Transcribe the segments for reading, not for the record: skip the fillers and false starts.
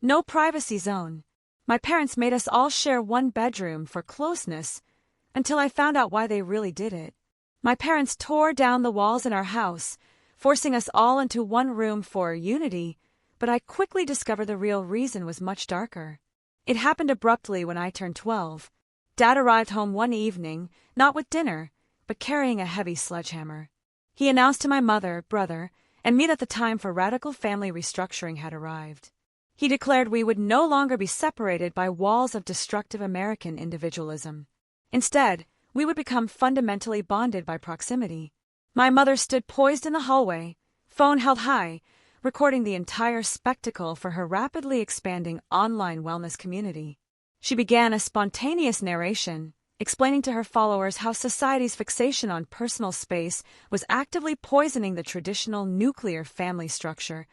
No privacy zone. My parents made us all share one bedroom for closeness, until I found out why they really did it. My parents tore down the walls in our house, forcing us all into one room for unity, but I quickly discovered the real reason was much darker. It happened abruptly when I turned 12. Dad arrived home one evening, not with dinner, but carrying a heavy sledgehammer. He announced to my mother, brother, and me that the time for radical family restructuring had arrived. He declared we would no longer be separated by walls of destructive American individualism. Instead, we would become fundamentally bonded by proximity. My mother stood poised in the hallway, phone held high, recording the entire spectacle for her rapidly expanding online wellness community. She began a spontaneous narration, explaining to her followers how society's fixation on personal space was actively poisoning the traditional nuclear family structure,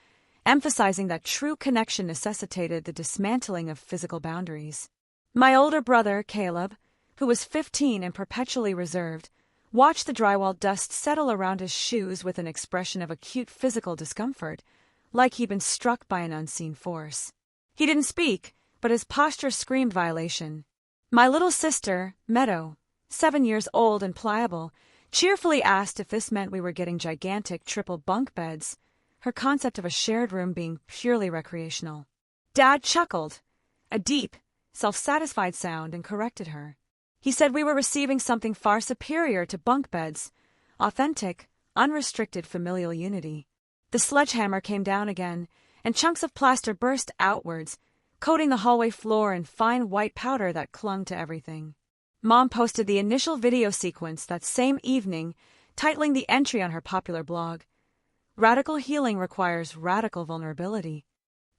emphasizing that true connection necessitated the dismantling of physical boundaries. My older brother, Caleb, who was 15 and perpetually reserved, watched the drywall dust settle around his shoes with an expression of acute physical discomfort, like he'd been struck by an unseen force. He didn't speak, but his posture screamed violation. My little sister, Meadow, 7 years old and pliable, cheerfully asked if this meant we were getting gigantic triple bunk beds, her concept of a shared room being purely recreational. Dad chuckled, a deep, self-satisfied sound, and corrected her. He said we were receiving something far superior to bunk beds, authentic, unrestricted familial unity. The sledgehammer came down again, and chunks of plaster burst outwards, coating the hallway floor in fine white powder that clung to everything. Mom posted the initial video sequence that same evening, titling the entry on her popular blog, "Radical healing requires radical vulnerability."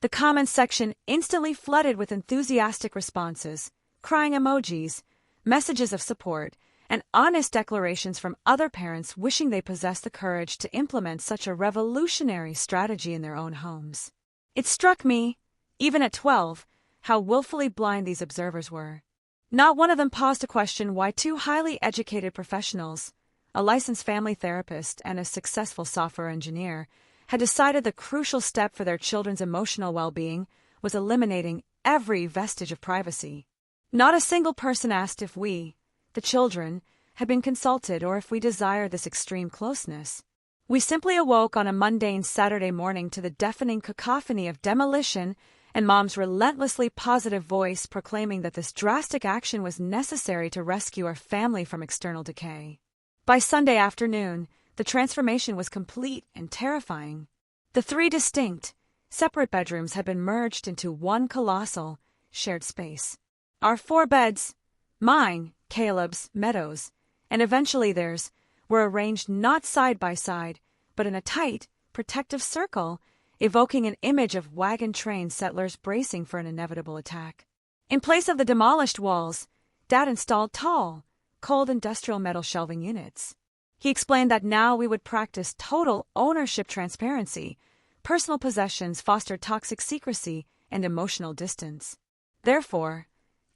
The comments section instantly flooded with enthusiastic responses, crying emojis, messages of support, and honest declarations from other parents wishing they possessed the courage to implement such a revolutionary strategy in their own homes. It struck me, even at 12, how willfully blind these observers were. Not one of them paused to question why two highly educated professionals, a licensed family therapist and a successful software engineer, had decided the crucial step for their children's emotional well-being was eliminating every vestige of privacy. Not a single person asked if we, the children, had been consulted or if we desired this extreme closeness. We simply awoke on a mundane Saturday morning to the deafening cacophony of demolition and Mom's relentlessly positive voice proclaiming that this drastic action was necessary to rescue our family from external decay. By Sunday afternoon, the transformation was complete and terrifying. The 3 distinct, separate bedrooms had been merged into one colossal, shared space. Our 4 beds, mine, Caleb's, Meadow's, and eventually theirs, were arranged not side by side, but in a tight, protective circle, evoking an image of wagon train settlers bracing for an inevitable attack. In place of the demolished walls, Dad installed tall, cold industrial metal shelving units. He explained that now we would practice total ownership transparency, personal possessions fostered toxic secrecy and emotional distance. Therefore,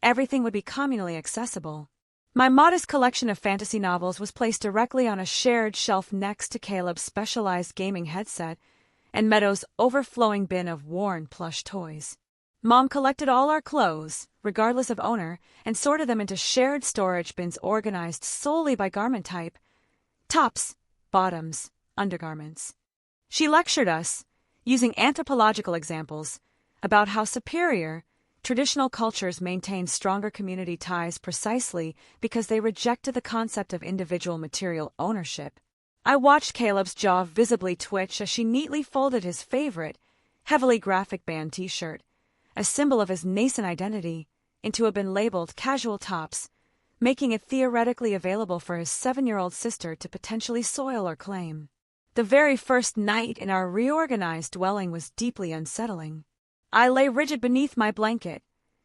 everything would be communally accessible. My modest collection of fantasy novels was placed directly on a shared shelf next to Caleb's specialized gaming headset and Meadow's overflowing bin of worn plush toys. Mom collected all our clothes, regardless of owner, and sorted them into shared storage bins organized solely by garment type: tops, bottoms, undergarments. She lectured us, using anthropological examples, about how superior, traditional cultures maintain stronger community ties precisely because they rejected the concept of individual material ownership. I watched Caleb's jaw visibly twitch as she neatly folded his favorite, heavily graphic band t-shirt, a symbol of his nascent identity, into a bin labeled casual tops, making it theoretically available for his 7-year-old sister to potentially soil or claim. The very first night in our reorganized dwelling was deeply unsettling. I lay rigid beneath my blanket,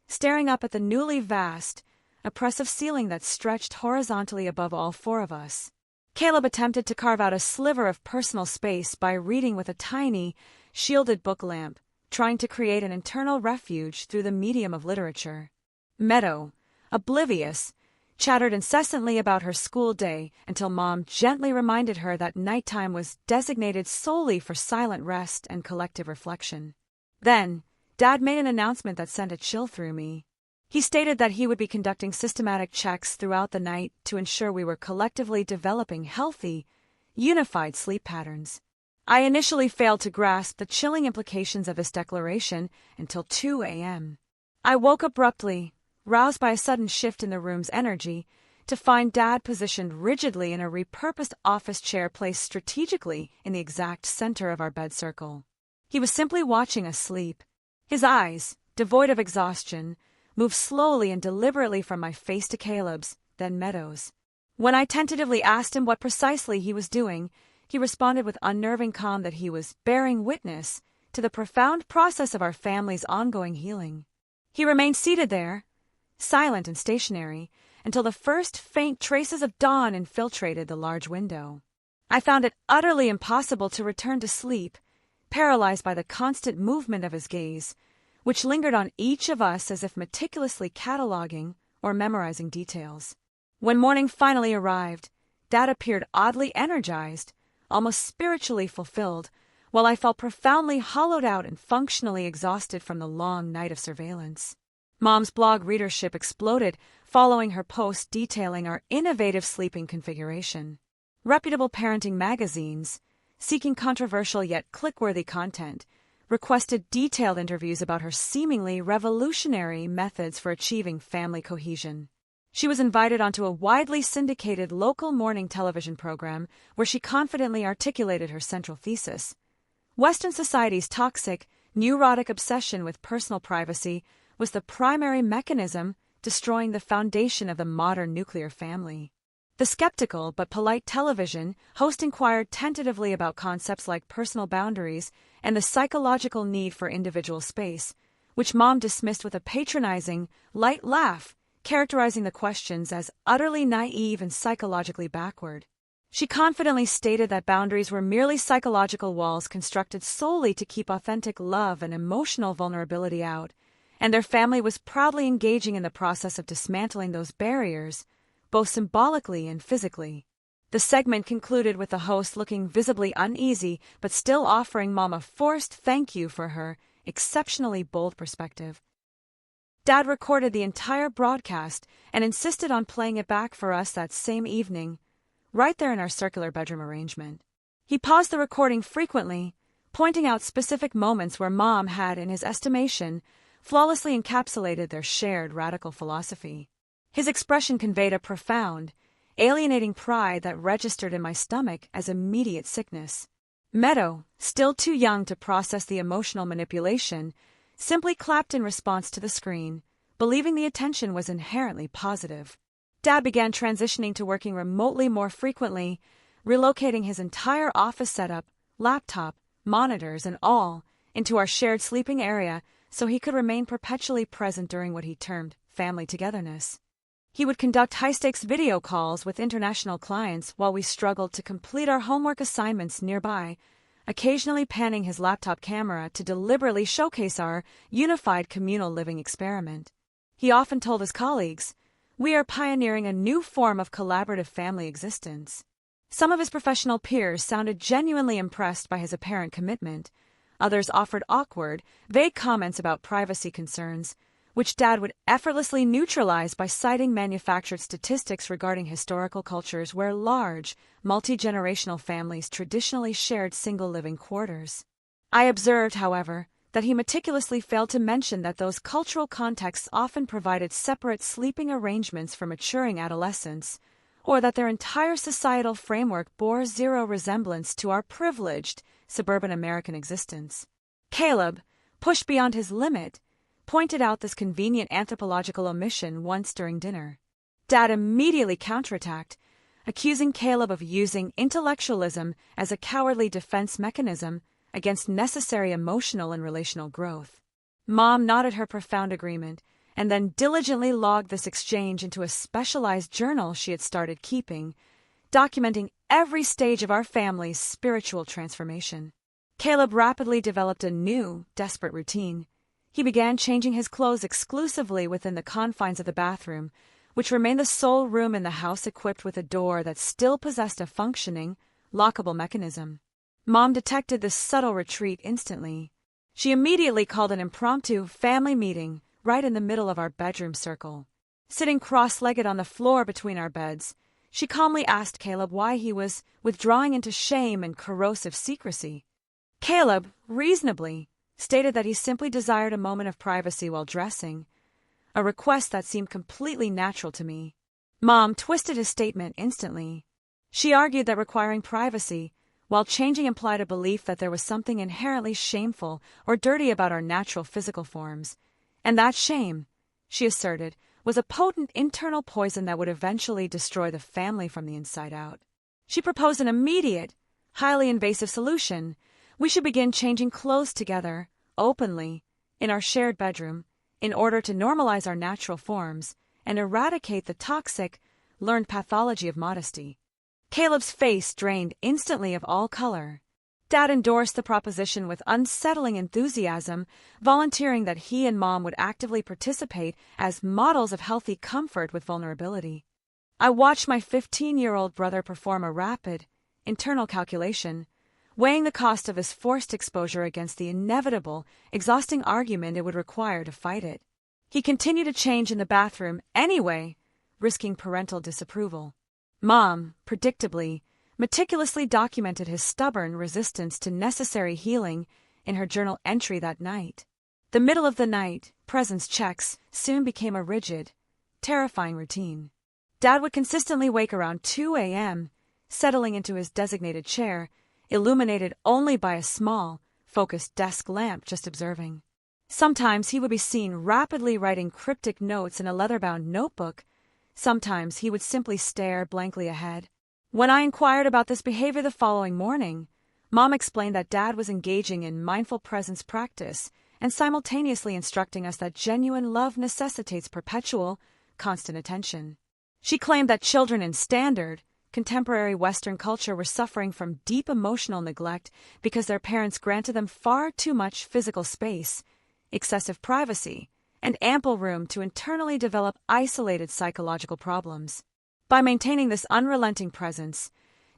staring up at the newly vast, oppressive ceiling that stretched horizontally above all 4 of us. Caleb attempted to carve out a sliver of personal space by reading with a tiny, shielded book lamp, trying to create an internal refuge through the medium of literature. Meadow, oblivious, chattered incessantly about her school day until Mom gently reminded her that nighttime was designated solely for silent rest and collective reflection. Then, Dad made an announcement that sent a chill through me. He stated that he would be conducting systematic checks throughout the night to ensure we were collectively developing healthy, unified sleep patterns. I initially failed to grasp the chilling implications of this declaration until 2 a.m. I woke abruptly, roused by a sudden shift in the room's energy, to find Dad positioned rigidly in a repurposed office chair placed strategically in the exact center of our bed circle. He was simply watching us sleep. His eyes, devoid of exhaustion, moved slowly and deliberately from my face to Caleb's, then Meadows. When I tentatively asked him what precisely he was doing, he responded with unnerving calm that he was bearing witness to the profound process of our family's ongoing healing. He remained seated there, silent and stationary, until the first faint traces of dawn infiltrated the large window. I found it utterly impossible to return to sleep, paralyzed by the constant movement of his gaze, which lingered on each of us as if meticulously cataloging or memorizing details. When morning finally arrived, Dad appeared oddly energized, almost spiritually fulfilled, while I felt profoundly hollowed out and functionally exhausted from the long night of surveillance. Mom's blog readership exploded following her post detailing our innovative sleeping configuration. Reputable parenting magazines, seeking controversial yet click-worthy content, requested detailed interviews about her seemingly revolutionary methods for achieving family cohesion. She was invited onto a widely syndicated local morning television program where she confidently articulated her central thesis. Western society's toxic, neurotic obsession with personal privacy was the primary mechanism destroying the foundation of the modern nuclear family. The skeptical but polite television host inquired tentatively about concepts like personal boundaries and the psychological need for individual space, which Mom dismissed with a patronizing, light laugh, characterizing the questions as utterly naive and psychologically backward. She confidently stated that boundaries were merely psychological walls constructed solely to keep authentic love and emotional vulnerability out, and their family was proudly engaging in the process of dismantling those barriers, both symbolically and physically. The segment concluded with the host looking visibly uneasy but still offering Mom a forced thank you for her exceptionally bold perspective. Dad recorded the entire broadcast and insisted on playing it back for us that same evening, right there in our circular bedroom arrangement. He paused the recording frequently, pointing out specific moments where Mom had, in his estimation, flawlessly encapsulated their shared radical philosophy. His expression conveyed a profound, alienating pride that registered in my stomach as immediate sickness. Meadow, still too young to process the emotional manipulation, simply clapped in response to the screen, believing the attention was inherently positive. Dad began transitioning to working remotely more frequently, relocating his entire office setup, laptop, monitors, and all into our shared sleeping area so he could remain perpetually present during what he termed family togetherness. He would conduct high-stakes video calls with international clients while we struggled to complete our homework assignments nearby, occasionally panning his laptop camera to deliberately showcase our unified communal living experiment. He often told his colleagues, "We are pioneering a new form of collaborative family existence." Some of his professional peers sounded genuinely impressed by his apparent commitment. Others offered awkward, vague comments about privacy concerns, which Dad would effortlessly neutralize by citing manufactured statistics regarding historical cultures where large, multi-generational families traditionally shared single living quarters. I observed, however, that he meticulously failed to mention that those cultural contexts often provided separate sleeping arrangements for maturing adolescents, or that their entire societal framework bore zero resemblance to our privileged suburban American existence. Caleb, pushed beyond his limit, pointed out this convenient anthropological omission once during dinner. Dad immediately counterattacked, accusing Caleb of using intellectualism as a cowardly defense mechanism against necessary emotional and relational growth. Mom nodded her profound agreement and then diligently logged this exchange into a specialized journal she had started keeping, documenting every stage of our family's spiritual transformation. Caleb rapidly developed a new, desperate routine. He began changing his clothes exclusively within the confines of the bathroom, which remained the sole room in the house equipped with a door that still possessed a functioning, lockable mechanism. Mom detected this subtle retreat instantly. She immediately called an impromptu family meeting right in the middle of our bedroom circle. Sitting cross-legged on the floor between our beds, she calmly asked Caleb why he was withdrawing into shame and corrosive secrecy. Caleb, reasonably, stated that he simply desired a moment of privacy while dressing, a request that seemed completely natural to me. Mom twisted his statement instantly. She argued that requiring privacy, while changing, implied a belief that there was something inherently shameful or dirty about our natural physical forms, and that shame, she asserted, was a potent internal poison that would eventually destroy the family from the inside out. She proposed an immediate, highly invasive solution. We should begin changing clothes together, openly, in our shared bedroom, in order to normalize our natural forms and eradicate the toxic, learned pathology of modesty. Caleb's face drained instantly of all color. Dad endorsed the proposition with unsettling enthusiasm, volunteering that he and Mom would actively participate as models of healthy comfort with vulnerability. I watched my 15-year-old brother perform a rapid, internal calculation, weighing the cost of his forced exposure against the inevitable, exhausting argument it would require to fight it. He continued to change in the bathroom anyway, risking parental disapproval. Mom, predictably, meticulously documented his stubborn resistance to necessary healing in her journal entry that night. The middle of the night, presence checks, soon became a rigid, terrifying routine. Dad would consistently wake around 2 a.m., settling into his designated chair, illuminated only by a small, focused desk lamp, just observing. Sometimes he would be seen rapidly writing cryptic notes in a leather-bound notebook. Sometimes he would simply stare blankly ahead. When I inquired about this behavior the following morning, Mom explained that Dad was engaging in mindful presence practice and simultaneously instructing us that genuine love necessitates perpetual, constant attention. She claimed that children in standard, contemporary Western culture were suffering from deep emotional neglect because their parents granted them far too much physical space, excessive privacy, and ample room to internally develop isolated psychological problems. By maintaining this unrelenting presence,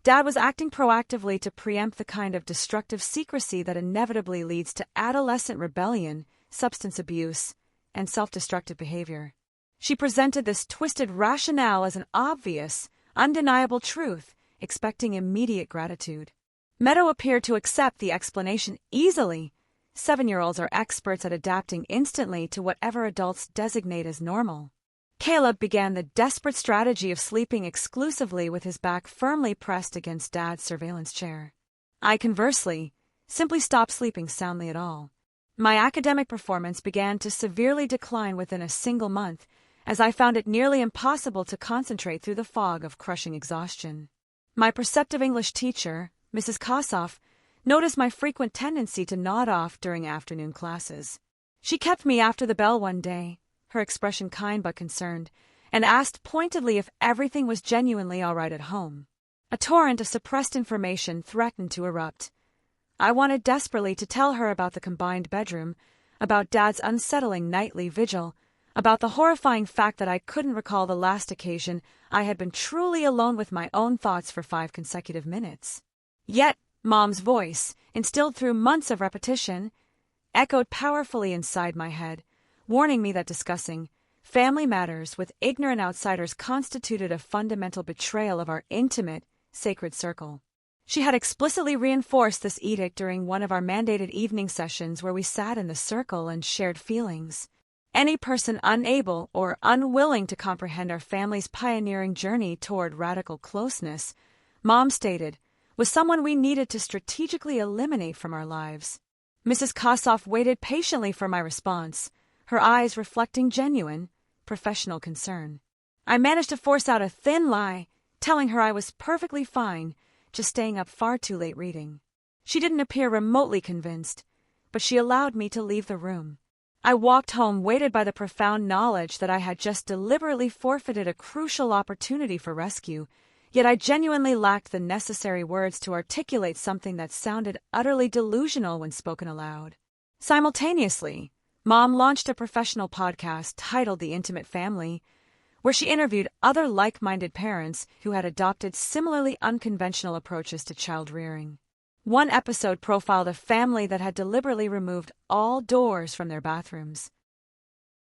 Dad was acting proactively to preempt the kind of destructive secrecy that inevitably leads to adolescent rebellion, substance abuse, and self-destructive behavior. She presented this twisted rationale as an obvious, undeniable truth, expecting immediate gratitude. Meadow appeared to accept the explanation easily. 7-year-olds are experts at adapting instantly to whatever adults designate as normal. Caleb began the desperate strategy of sleeping exclusively with his back firmly pressed against Dad's surveillance chair. I, conversely, simply stopped sleeping soundly at all. My academic performance began to severely decline within a single month, as I found it nearly impossible to concentrate through the fog of crushing exhaustion. My perceptive English teacher, Mrs. Kossoff, noticed my frequent tendency to nod off during afternoon classes. She kept me after the bell one day, her expression kind but concerned, and asked pointedly if everything was genuinely all right at home. A torrent of suppressed information threatened to erupt. I wanted desperately to tell her about the combined bedroom, about Dad's unsettling nightly vigil, about the horrifying fact that I couldn't recall the last occasion I had been truly alone with my own thoughts for 5 consecutive minutes. Yet, Mom's voice, instilled through months of repetition, echoed powerfully inside my head, warning me that discussing family matters with ignorant outsiders constituted a fundamental betrayal of our intimate, sacred circle. She had explicitly reinforced this edict during one of our mandated evening sessions where we sat in the circle and shared feelings. Any person unable or unwilling to comprehend our family's pioneering journey toward radical closeness, Mom stated, was someone we needed to strategically eliminate from our lives. Mrs. Kossoff waited patiently for my response, her eyes reflecting genuine, professional concern. I managed to force out a thin lie, telling her I was perfectly fine, just staying up far too late reading. She didn't appear remotely convinced, but she allowed me to leave the room. I walked home weighted by the profound knowledge that I had just deliberately forfeited a crucial opportunity for rescue, yet I genuinely lacked the necessary words to articulate something that sounded utterly delusional when spoken aloud. Simultaneously, Mom launched a professional podcast titled The Intimate Family, where she interviewed other like-minded parents who had adopted similarly unconventional approaches to child rearing. One episode profiled a family that had deliberately removed all doors from their bathrooms.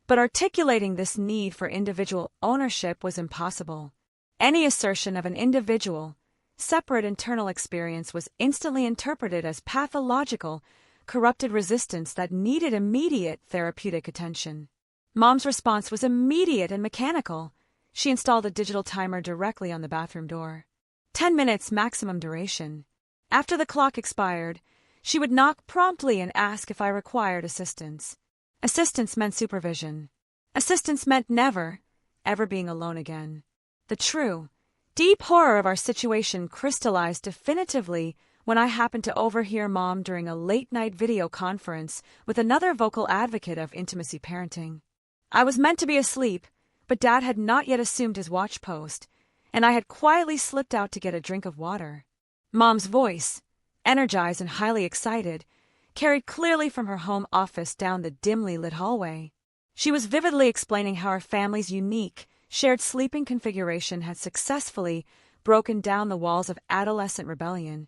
But articulating this need for individual ownership was impossible. Any assertion of an individual, separate internal experience was instantly interpreted as pathological, corrupted resistance that needed immediate therapeutic attention. Mom's response was immediate and mechanical. She installed a digital timer directly on the bathroom door. 10 minutes maximum duration. After the clock expired, she would knock promptly and ask if I required assistance. Assistance meant supervision. Assistance meant never, ever being alone again. The true, deep horror of our situation crystallized definitively when I happened to overhear Mom during a late-night video conference with another vocal advocate of intimacy parenting. I was meant to be asleep, but Dad had not yet assumed his watch post, and I had quietly slipped out to get a drink of water. Mom's voice, energized and highly excited, carried clearly from her home office down the dimly lit hallway. She was vividly explaining how our family's unique, shared sleeping configuration had successfully broken down the walls of adolescent rebellion,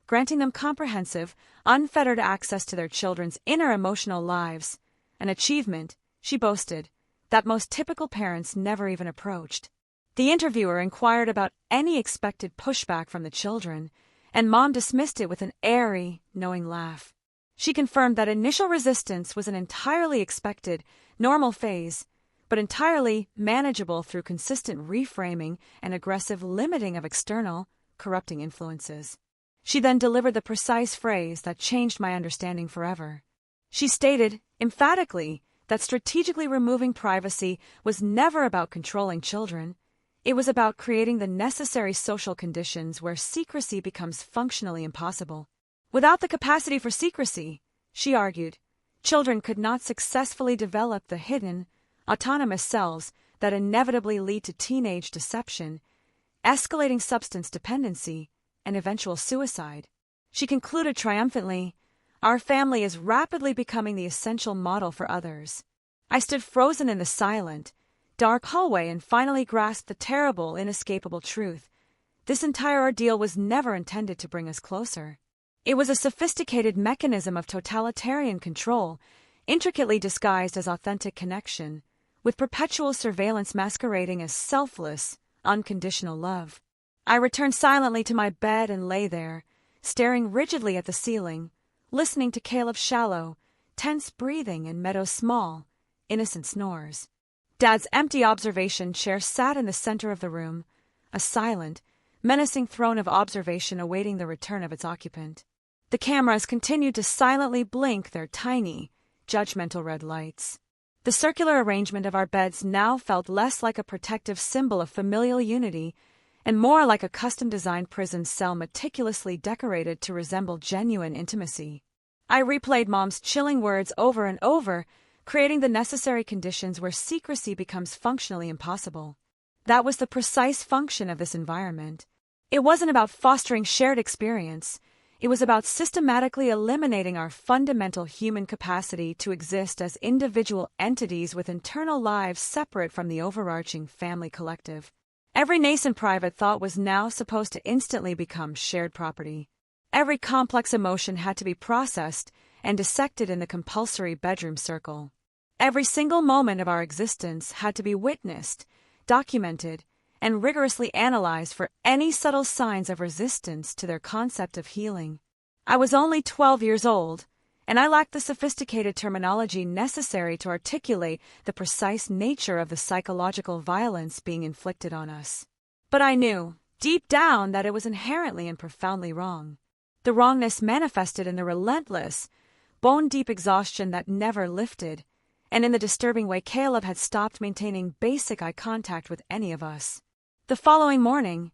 granting them comprehensive, unfettered access to their children's inner emotional lives, an achievement, she boasted, that most typical parents never even approached. The interviewer inquired about any expected pushback from the children, and Mom dismissed it with an airy, knowing laugh. She confirmed that initial resistance was an entirely expected, normal phase, but entirely manageable through consistent reframing and aggressive limiting of external, corrupting influences. She then delivered the precise phrase that changed my understanding forever. She stated, emphatically, that strategically removing privacy was never about controlling children. It was about creating the necessary social conditions where secrecy becomes functionally impossible. Without the capacity for secrecy, she argued, children could not successfully develop the hidden, autonomous selves that inevitably lead to teenage deception, escalating substance dependency, and eventual suicide. She concluded triumphantly, our family is rapidly becoming the essential model for others. I stood frozen in the silent, dark hallway and finally grasped the terrible, inescapable truth. This entire ordeal was never intended to bring us closer. It was a sophisticated mechanism of totalitarian control, intricately disguised as authentic connection, with perpetual surveillance masquerading as selfless, unconditional love. I returned silently to my bed and lay there, staring rigidly at the ceiling, listening to Caleb's shallow, tense breathing and Meadow's small, innocent snores. Dad's empty observation chair sat in the center of the room, a silent, menacing throne of observation awaiting the return of its occupant. The cameras continued to silently blink their tiny, judgmental red lights. The circular arrangement of our beds now felt less like a protective symbol of familial unity and more like a custom-designed prison cell meticulously decorated to resemble genuine intimacy. I replayed Mom's chilling words over and over, creating the necessary conditions where secrecy becomes functionally impossible. That was the precise function of this environment. It wasn't about fostering shared experience. It was about systematically eliminating our fundamental human capacity to exist as individual entities with internal lives separate from the overarching family collective. Every nascent private thought was now supposed to instantly become shared property. Every complex emotion had to be processed and dissected in the compulsory bedroom circle. Every single moment of our existence had to be witnessed, documented, and rigorously analyzed for any subtle signs of resistance to their concept of healing. I was only 12 years old, and I lacked the sophisticated terminology necessary to articulate the precise nature of the psychological violence being inflicted on us. But I knew, deep down, that it was inherently and profoundly wrong. The wrongness manifested in the relentless, bone-deep exhaustion that never lifted, and in the disturbing way Caleb had stopped maintaining basic eye contact with any of us. The following morning,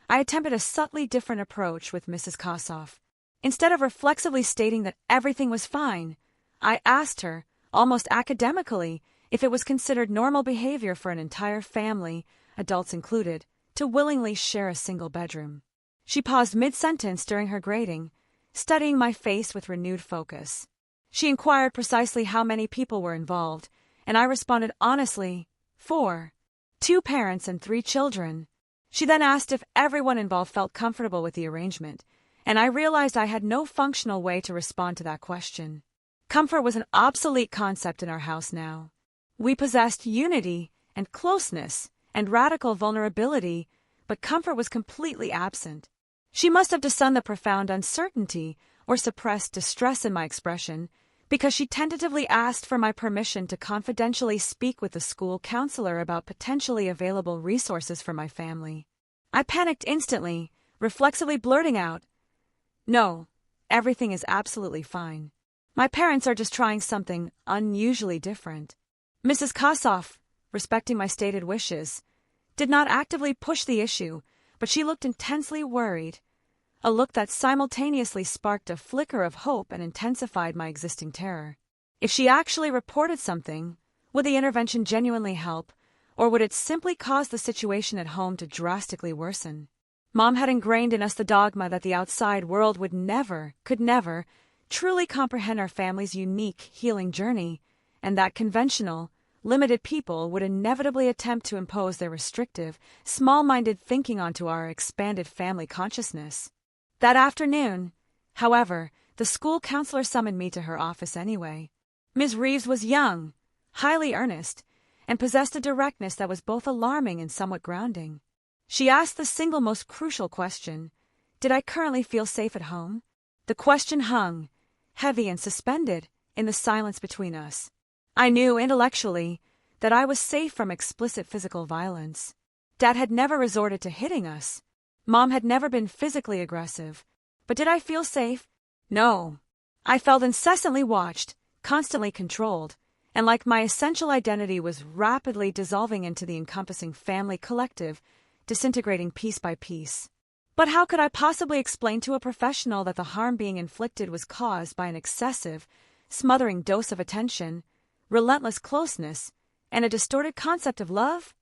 I attempted a subtly different approach with Mrs. Kossoff. Instead of reflexively stating that everything was fine, I asked her, almost academically, if it was considered normal behavior for an entire family, adults included, to willingly share a single bedroom. She paused mid-sentence during her grading, studying my face with renewed focus. She inquired precisely how many people were involved, and I responded honestly, 4. 2 parents and 3 children. She then asked if everyone involved felt comfortable with the arrangement, and I realized I had no functional way to respond to that question. Comfort was an obsolete concept in our house now. We possessed unity and closeness and radical vulnerability, but comfort was completely absent. She must have discerned the profound uncertainty or suppressed distress in my expression, because she tentatively asked for my permission to confidentially speak with the school counselor about potentially available resources for my family. I panicked instantly, reflexively blurting out, "No, everything is absolutely fine. My parents are just trying something unusually different." Mrs. Kossoff, respecting my stated wishes, did not actively push the issue, but she looked intensely worried, a look that simultaneously sparked a flicker of hope and intensified my existing terror. If she actually reported something, would the intervention genuinely help, or would it simply cause the situation at home to drastically worsen? Mom had ingrained in us the dogma that the outside world would never, could never, truly comprehend our family's unique healing journey, and that conventional, limited people would inevitably attempt to impose their restrictive, small-minded thinking onto our expanded family consciousness. That afternoon, however, the school counselor summoned me to her office anyway. Ms. Reeves was young, highly earnest, and possessed a directness that was both alarming and somewhat grounding. She asked the single most crucial question: did I currently feel safe at home? The question hung, heavy and suspended, in the silence between us. I knew intellectually that I was safe from explicit physical violence. Dad had never resorted to hitting us. Mom had never been physically aggressive. But did I feel safe? No. I felt incessantly watched, constantly controlled, and like my essential identity was rapidly dissolving into the encompassing family collective, disintegrating piece by piece. But how could I possibly explain to a professional that the harm being inflicted was caused by an excessive, smothering dose of attention, relentless closeness, and a distorted concept of love?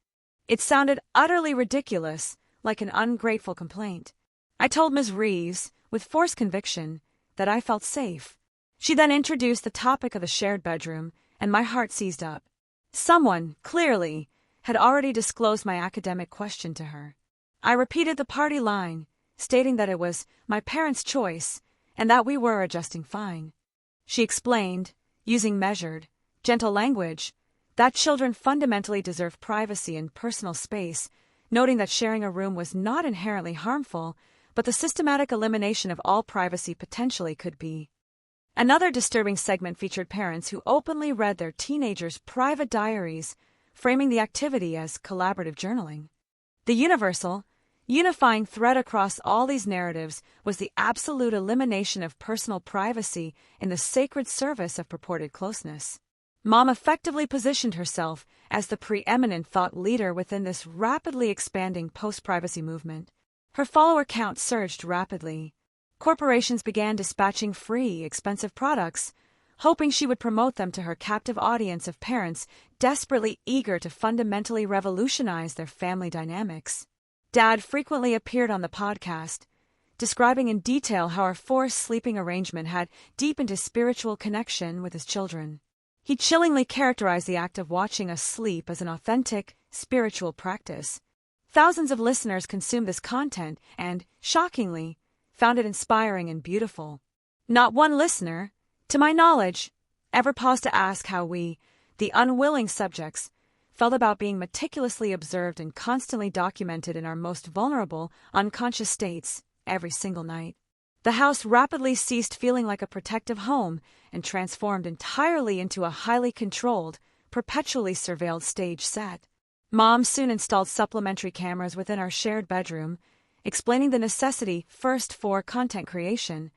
It sounded utterly ridiculous, like an ungrateful complaint. I told Ms. Reeves, with forced conviction, that I felt safe. She then introduced the topic of the shared bedroom, and my heart seized up. Someone, clearly, had already disclosed my academic question to her. I repeated the party line, stating that it was my parents' choice and that we were adjusting fine. She explained, using measured, gentle language, that children fundamentally deserve privacy and personal space, noting that sharing a room was not inherently harmful, but the systematic elimination of all privacy potentially could be. Another disturbing segment featured parents who openly read their teenagers' private diaries, framing the activity as collaborative journaling. The universal, unifying thread across all these narratives was the absolute elimination of personal privacy in the sacred service of purported closeness. Mom effectively positioned herself as the preeminent thought leader within this rapidly expanding post-privacy movement. Her follower count surged rapidly. Corporations began dispatching free, expensive products, hoping she would promote them to her captive audience of parents desperately eager to fundamentally revolutionize their family dynamics. Dad frequently appeared on the podcast, describing in detail how our forced sleeping arrangement had deepened his spiritual connection with his children. He chillingly characterized the act of watching us sleep as an authentic, spiritual practice. Thousands of listeners consumed this content and, shockingly, found it inspiring and beautiful. Not one listener, to my knowledge, ever paused to ask how we, the unwilling subjects, felt about being meticulously observed and constantly documented in our most vulnerable, unconscious states every single night. The house rapidly ceased feeling like a protective home and transformed entirely into a highly controlled, perpetually surveilled stage set. Mom soon installed supplementary cameras within our shared bedroom, explaining the necessity first for content creation,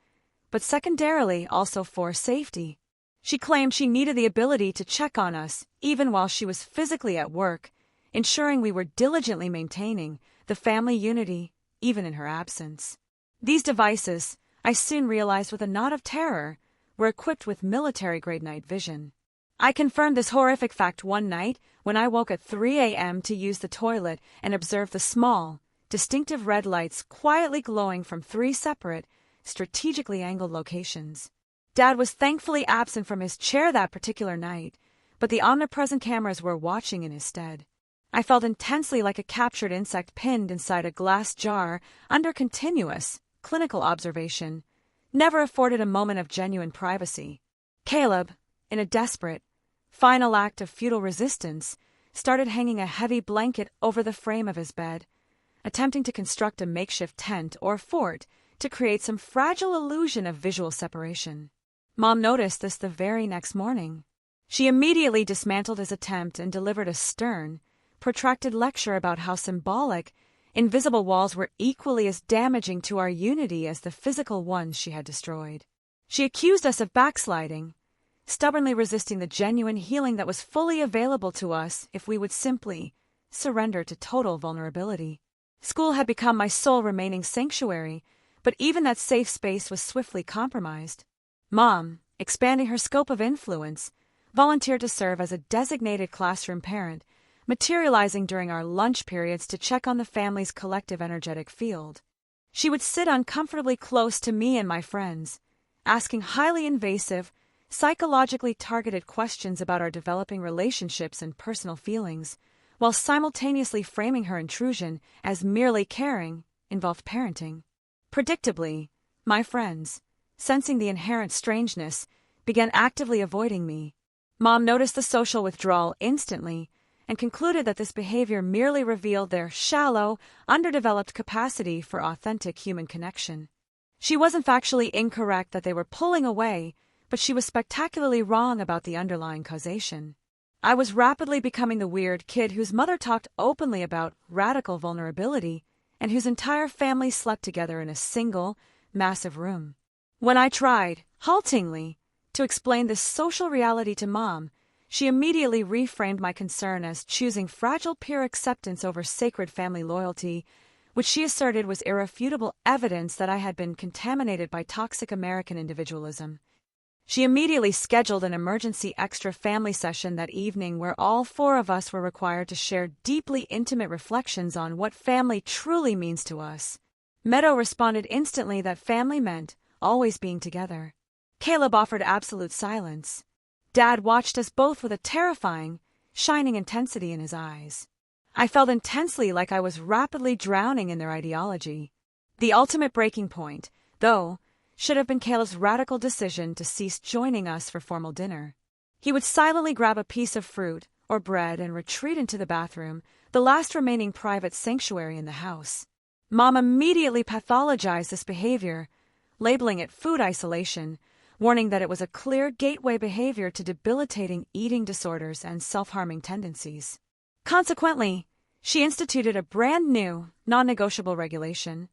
but secondarily also for safety. She claimed she needed the ability to check on us even while she was physically at work, ensuring we were diligently maintaining the family unity even in her absence. These devices, I soon realized with a nod of terror, were equipped with military-grade night vision. I confirmed this horrific fact one night when I woke at 3 a.m. to use the toilet and observed the small, distinctive red lights quietly glowing from 3 separate, strategically angled locations. Dad was thankfully absent from his chair that particular night, but the omnipresent cameras were watching in his stead. I felt intensely like a captured insect pinned inside a glass jar under continuous, clinical observation, never afforded a moment of genuine privacy. Caleb, in a desperate, final act of futile resistance, started hanging a heavy blanket over the frame of his bed, attempting to construct a makeshift tent or fort to create some fragile illusion of visual separation. Mom noticed this the very next morning. She immediately dismantled his attempt and delivered a stern, protracted lecture about how symbolic, invisible walls were equally as damaging to our unity as the physical ones she had destroyed. She accused us of backsliding, stubbornly resisting the genuine healing that was fully available to us if we would simply surrender to total vulnerability. School had become my sole remaining sanctuary, but even that safe space was swiftly compromised. Mom, expanding her scope of influence, volunteered to serve as a designated classroom parent, materializing during our lunch periods to check on the family's collective energetic field. She would sit uncomfortably close to me and my friends, asking highly invasive, psychologically targeted questions about our developing relationships and personal feelings, while simultaneously framing her intrusion as merely caring involved parenting. Predictably, my friends, sensing the inherent strangeness, began actively avoiding me. Mom noticed the social withdrawal instantly and concluded that this behavior merely revealed their shallow, underdeveloped capacity for authentic human connection. She wasn't factually incorrect that they were pulling away, but she was spectacularly wrong about the underlying causation. I was rapidly becoming the weird kid whose mother talked openly about radical vulnerability and whose entire family slept together in a single, massive room. When I tried, haltingly, to explain this social reality to Mom, she immediately reframed my concern as choosing fragile peer acceptance over sacred family loyalty, which she asserted was irrefutable evidence that I had been contaminated by toxic American individualism. She immediately scheduled an emergency extra family session that evening where all four of us were required to share deeply intimate reflections on what family truly means to us. Meadow responded instantly that family meant always being together. Caleb offered absolute silence. Dad watched us both with a terrifying, shining intensity in his eyes. I felt intensely like I was rapidly drowning in their ideology. The ultimate breaking point, though, should have been Caleb's radical decision to cease joining us for formal dinner. He would silently grab a piece of fruit or bread and retreat into the bathroom, the last remaining private sanctuary in the house. Mom immediately pathologized this behavior, labeling it food isolation, warning that it was a clear gateway behavior to debilitating eating disorders and self-harming tendencies. Consequently, she instituted a brand new, non-negotiable regulation.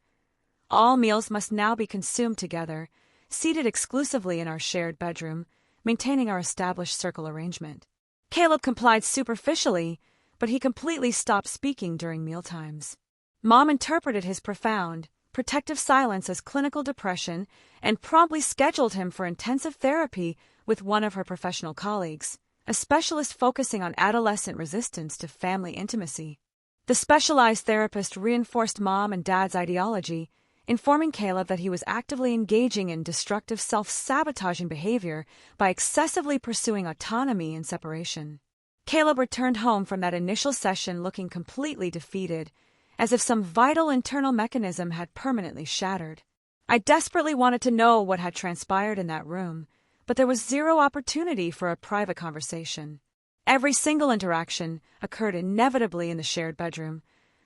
All meals must now be consumed together, seated exclusively in our shared bedroom, maintaining our established circle arrangement. Caleb complied superficially, but he completely stopped speaking during mealtimes. Mom interpreted his profound, protective silence as clinical depression and promptly scheduled him for intensive therapy with one of her professional colleagues, a specialist focusing on adolescent resistance to family intimacy. The specialized therapist reinforced Mom and Dad's ideology, informing Caleb that he was actively engaging in destructive self-sabotaging behavior by excessively pursuing autonomy and separation. Caleb returned home from that initial session looking completely defeated, as if some vital internal mechanism had permanently shattered. I desperately wanted to know what had transpired in that room, but there was zero opportunity for a private conversation. Every single interaction occurred inevitably in the shared bedroom,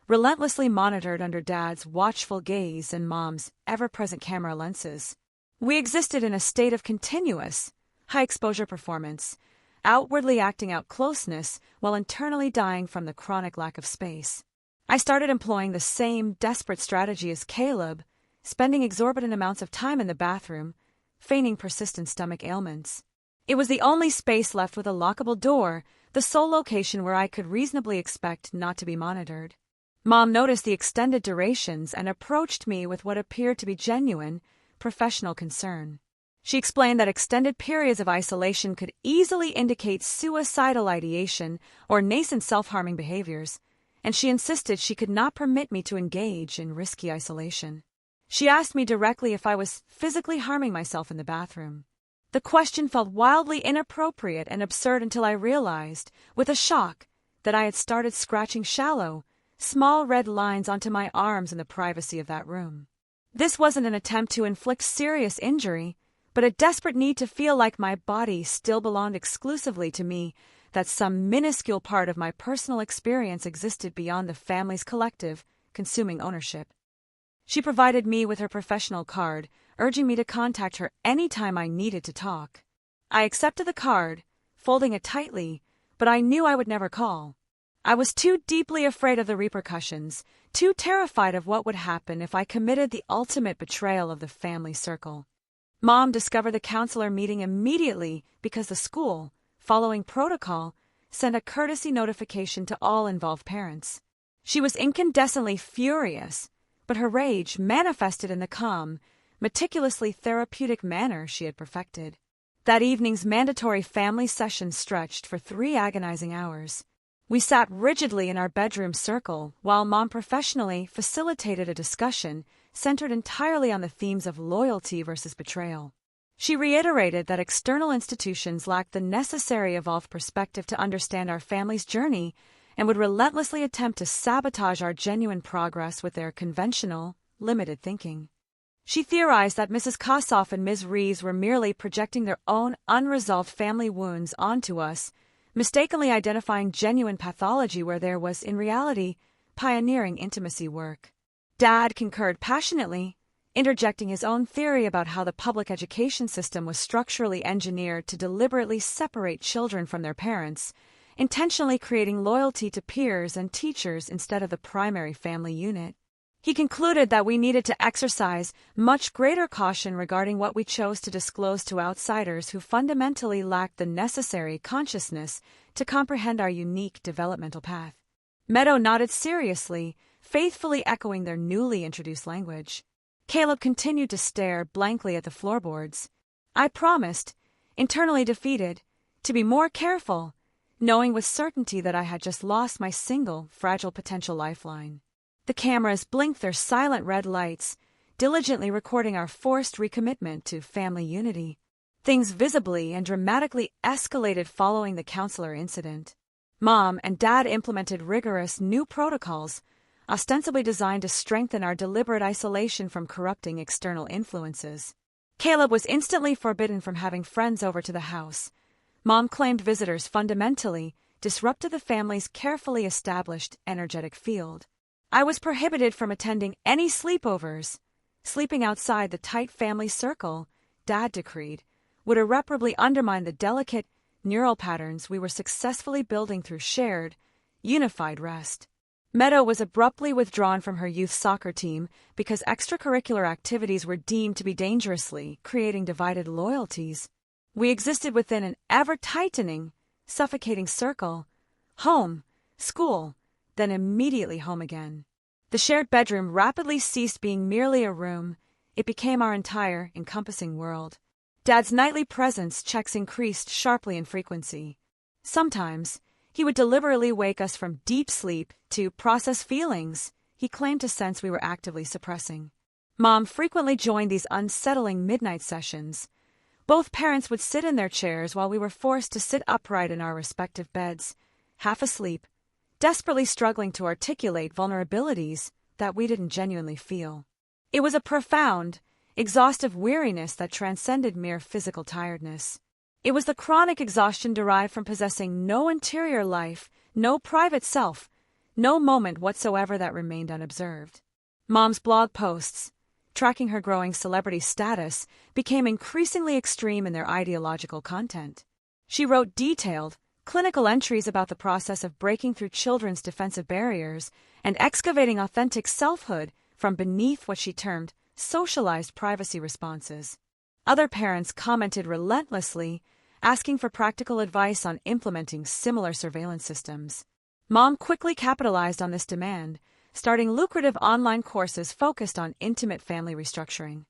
relentlessly monitored under Dad's watchful gaze and Mom's ever-present camera lenses. We existed in a state of continuous, high-exposure performance, outwardly acting out closeness while internally dying from the chronic lack of space. I started employing the same desperate strategy as Caleb, spending exorbitant amounts of time in the bathroom, feigning persistent stomach ailments. It was the only space left with a lockable door, the sole location where I could reasonably expect not to be monitored. Mom noticed the extended durations and approached me with what appeared to be genuine, professional concern. She explained that extended periods of isolation could easily indicate suicidal ideation or nascent self-harming behaviors, and she insisted she could not permit me to engage in risky isolation. She asked me directly if I was physically harming myself in the bathroom. The question felt wildly inappropriate and absurd until I realized, with a shock, that I had started scratching shallow, small red lines onto my arms in the privacy of that room. This wasn't an attempt to inflict serious injury, but a desperate need to feel like my body still belonged exclusively to me, that some minuscule part of my personal experience existed beyond the family's collective, consuming ownership. She provided me with her professional card, urging me to contact her any time I needed to talk. I accepted the card, folding it tightly, but I knew I would never call. I was too deeply afraid of the repercussions, too terrified of what would happen if I committed the ultimate betrayal of the family circle. Mom discovered the counselor meeting immediately because the school, following protocol, sent a courtesy notification to all involved parents. She was incandescently furious, but her rage manifested in the calm, meticulously therapeutic manner she had perfected. That evening's mandatory family session stretched for 3 agonizing hours. We sat rigidly in our bedroom circle while Mom professionally facilitated a discussion centered entirely on the themes of loyalty versus betrayal. She reiterated that external institutions lacked the necessary evolved perspective to understand our family's journey and would relentlessly attempt to sabotage our genuine progress with their conventional, limited thinking. She theorized that Mrs. Kossoff and Ms. Reeves were merely projecting their own unresolved family wounds onto us, mistakenly identifying genuine pathology where there was, in reality, pioneering intimacy work. Dad concurred passionately, interjecting his own theory about how the public education system was structurally engineered to deliberately separate children from their parents, intentionally creating loyalty to peers and teachers instead of the primary family unit. He concluded that we needed to exercise much greater caution regarding what we chose to disclose to outsiders who fundamentally lacked the necessary consciousness to comprehend our unique developmental path. Meadow nodded seriously, faithfully echoing their newly introduced language. Caleb continued to stare blankly at the floorboards. I promised, internally defeated, to be more careful, knowing with certainty that I had just lost my single, fragile potential lifeline. The cameras blinked their silent red lights, diligently recording our forced recommitment to family unity. Things visibly and dramatically escalated following the counselor incident. Mom and Dad implemented rigorous new protocols, ostensibly designed to strengthen our deliberate isolation from corrupting external influences. Caleb was instantly forbidden from having friends over to the house. Mom claimed visitors fundamentally disrupted the family's carefully established energetic field. I was prohibited from attending any sleepovers. Sleeping outside the tight family circle, Dad decreed, would irreparably undermine the delicate, neural patterns we were successfully building through shared, unified rest. Meadow was abruptly withdrawn from her youth soccer team because extracurricular activities were deemed to be dangerously creating divided loyalties. We existed within an ever-tightening, suffocating circle. Home, school, then immediately home again. The shared bedroom rapidly ceased being merely a room. It became our entire, encompassing world. Dad's nightly presence checks increased sharply in frequency. Sometimes, he would deliberately wake us from deep sleep to process feelings he claimed to sense we were actively suppressing. Mom frequently joined these unsettling midnight sessions. Both parents would sit in their chairs while we were forced to sit upright in our respective beds, half asleep, desperately struggling to articulate vulnerabilities that we didn't genuinely feel. It was a profound, exhaustive weariness that transcended mere physical tiredness. It was the chronic exhaustion derived from possessing no interior life, no private self, no moment whatsoever that remained unobserved. Mom's blog posts, tracking her growing celebrity status, became increasingly extreme in their ideological content. She wrote detailed, clinical entries about the process of breaking through children's defensive barriers and excavating authentic selfhood from beneath what she termed socialized privacy responses. Other parents commented relentlessly, asking for practical advice on implementing similar surveillance systems. Mom quickly capitalized on this demand, starting lucrative online courses focused on intimate family restructuring.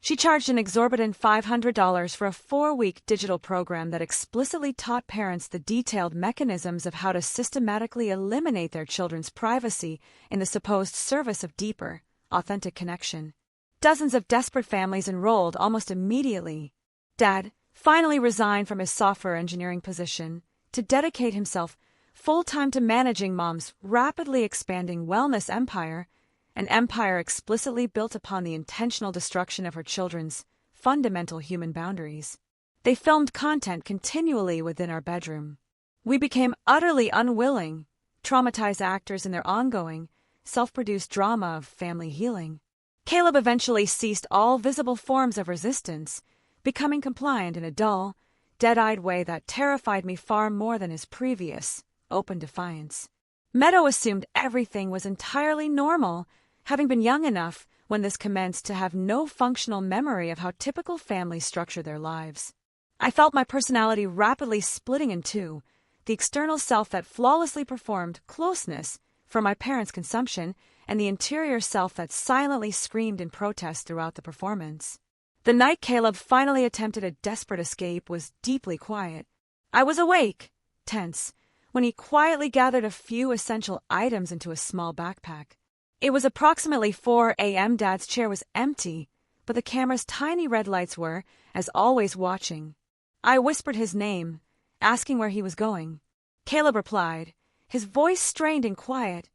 She charged an exorbitant $500 for a 4-week digital program that explicitly taught parents the detailed mechanisms of how to systematically eliminate their children's privacy in the supposed service of deeper, authentic connection. Dozens of desperate families enrolled almost immediately. Dad finally resigned from his software engineering position to dedicate himself full-time to managing Mom's rapidly expanding wellness empire, an empire explicitly built upon the intentional destruction of her children's fundamental human boundaries. They filmed content continually within our bedroom. We became utterly unwilling, traumatized actors in their ongoing, self-produced drama of family healing. Caleb eventually ceased all visible forms of resistance, becoming compliant in a dull, dead-eyed way that terrified me far more than his previous, open defiance. Meadow assumed everything was entirely normal, having been young enough when this commenced to have no functional memory of how typical families structure their lives. I felt my personality rapidly splitting in two, the external self that flawlessly performed closeness for my parents' consumption, and the interior self that silently screamed in protest throughout the performance. The night Caleb finally attempted a desperate escape was deeply quiet. I was awake, tense, when he quietly gathered a few essential items into a small backpack. It was approximately 4 a.m. Dad's chair was empty, but the camera's tiny red lights were, as always, watching. I whispered his name, asking where he was going. Caleb replied, his voice strained and quiet.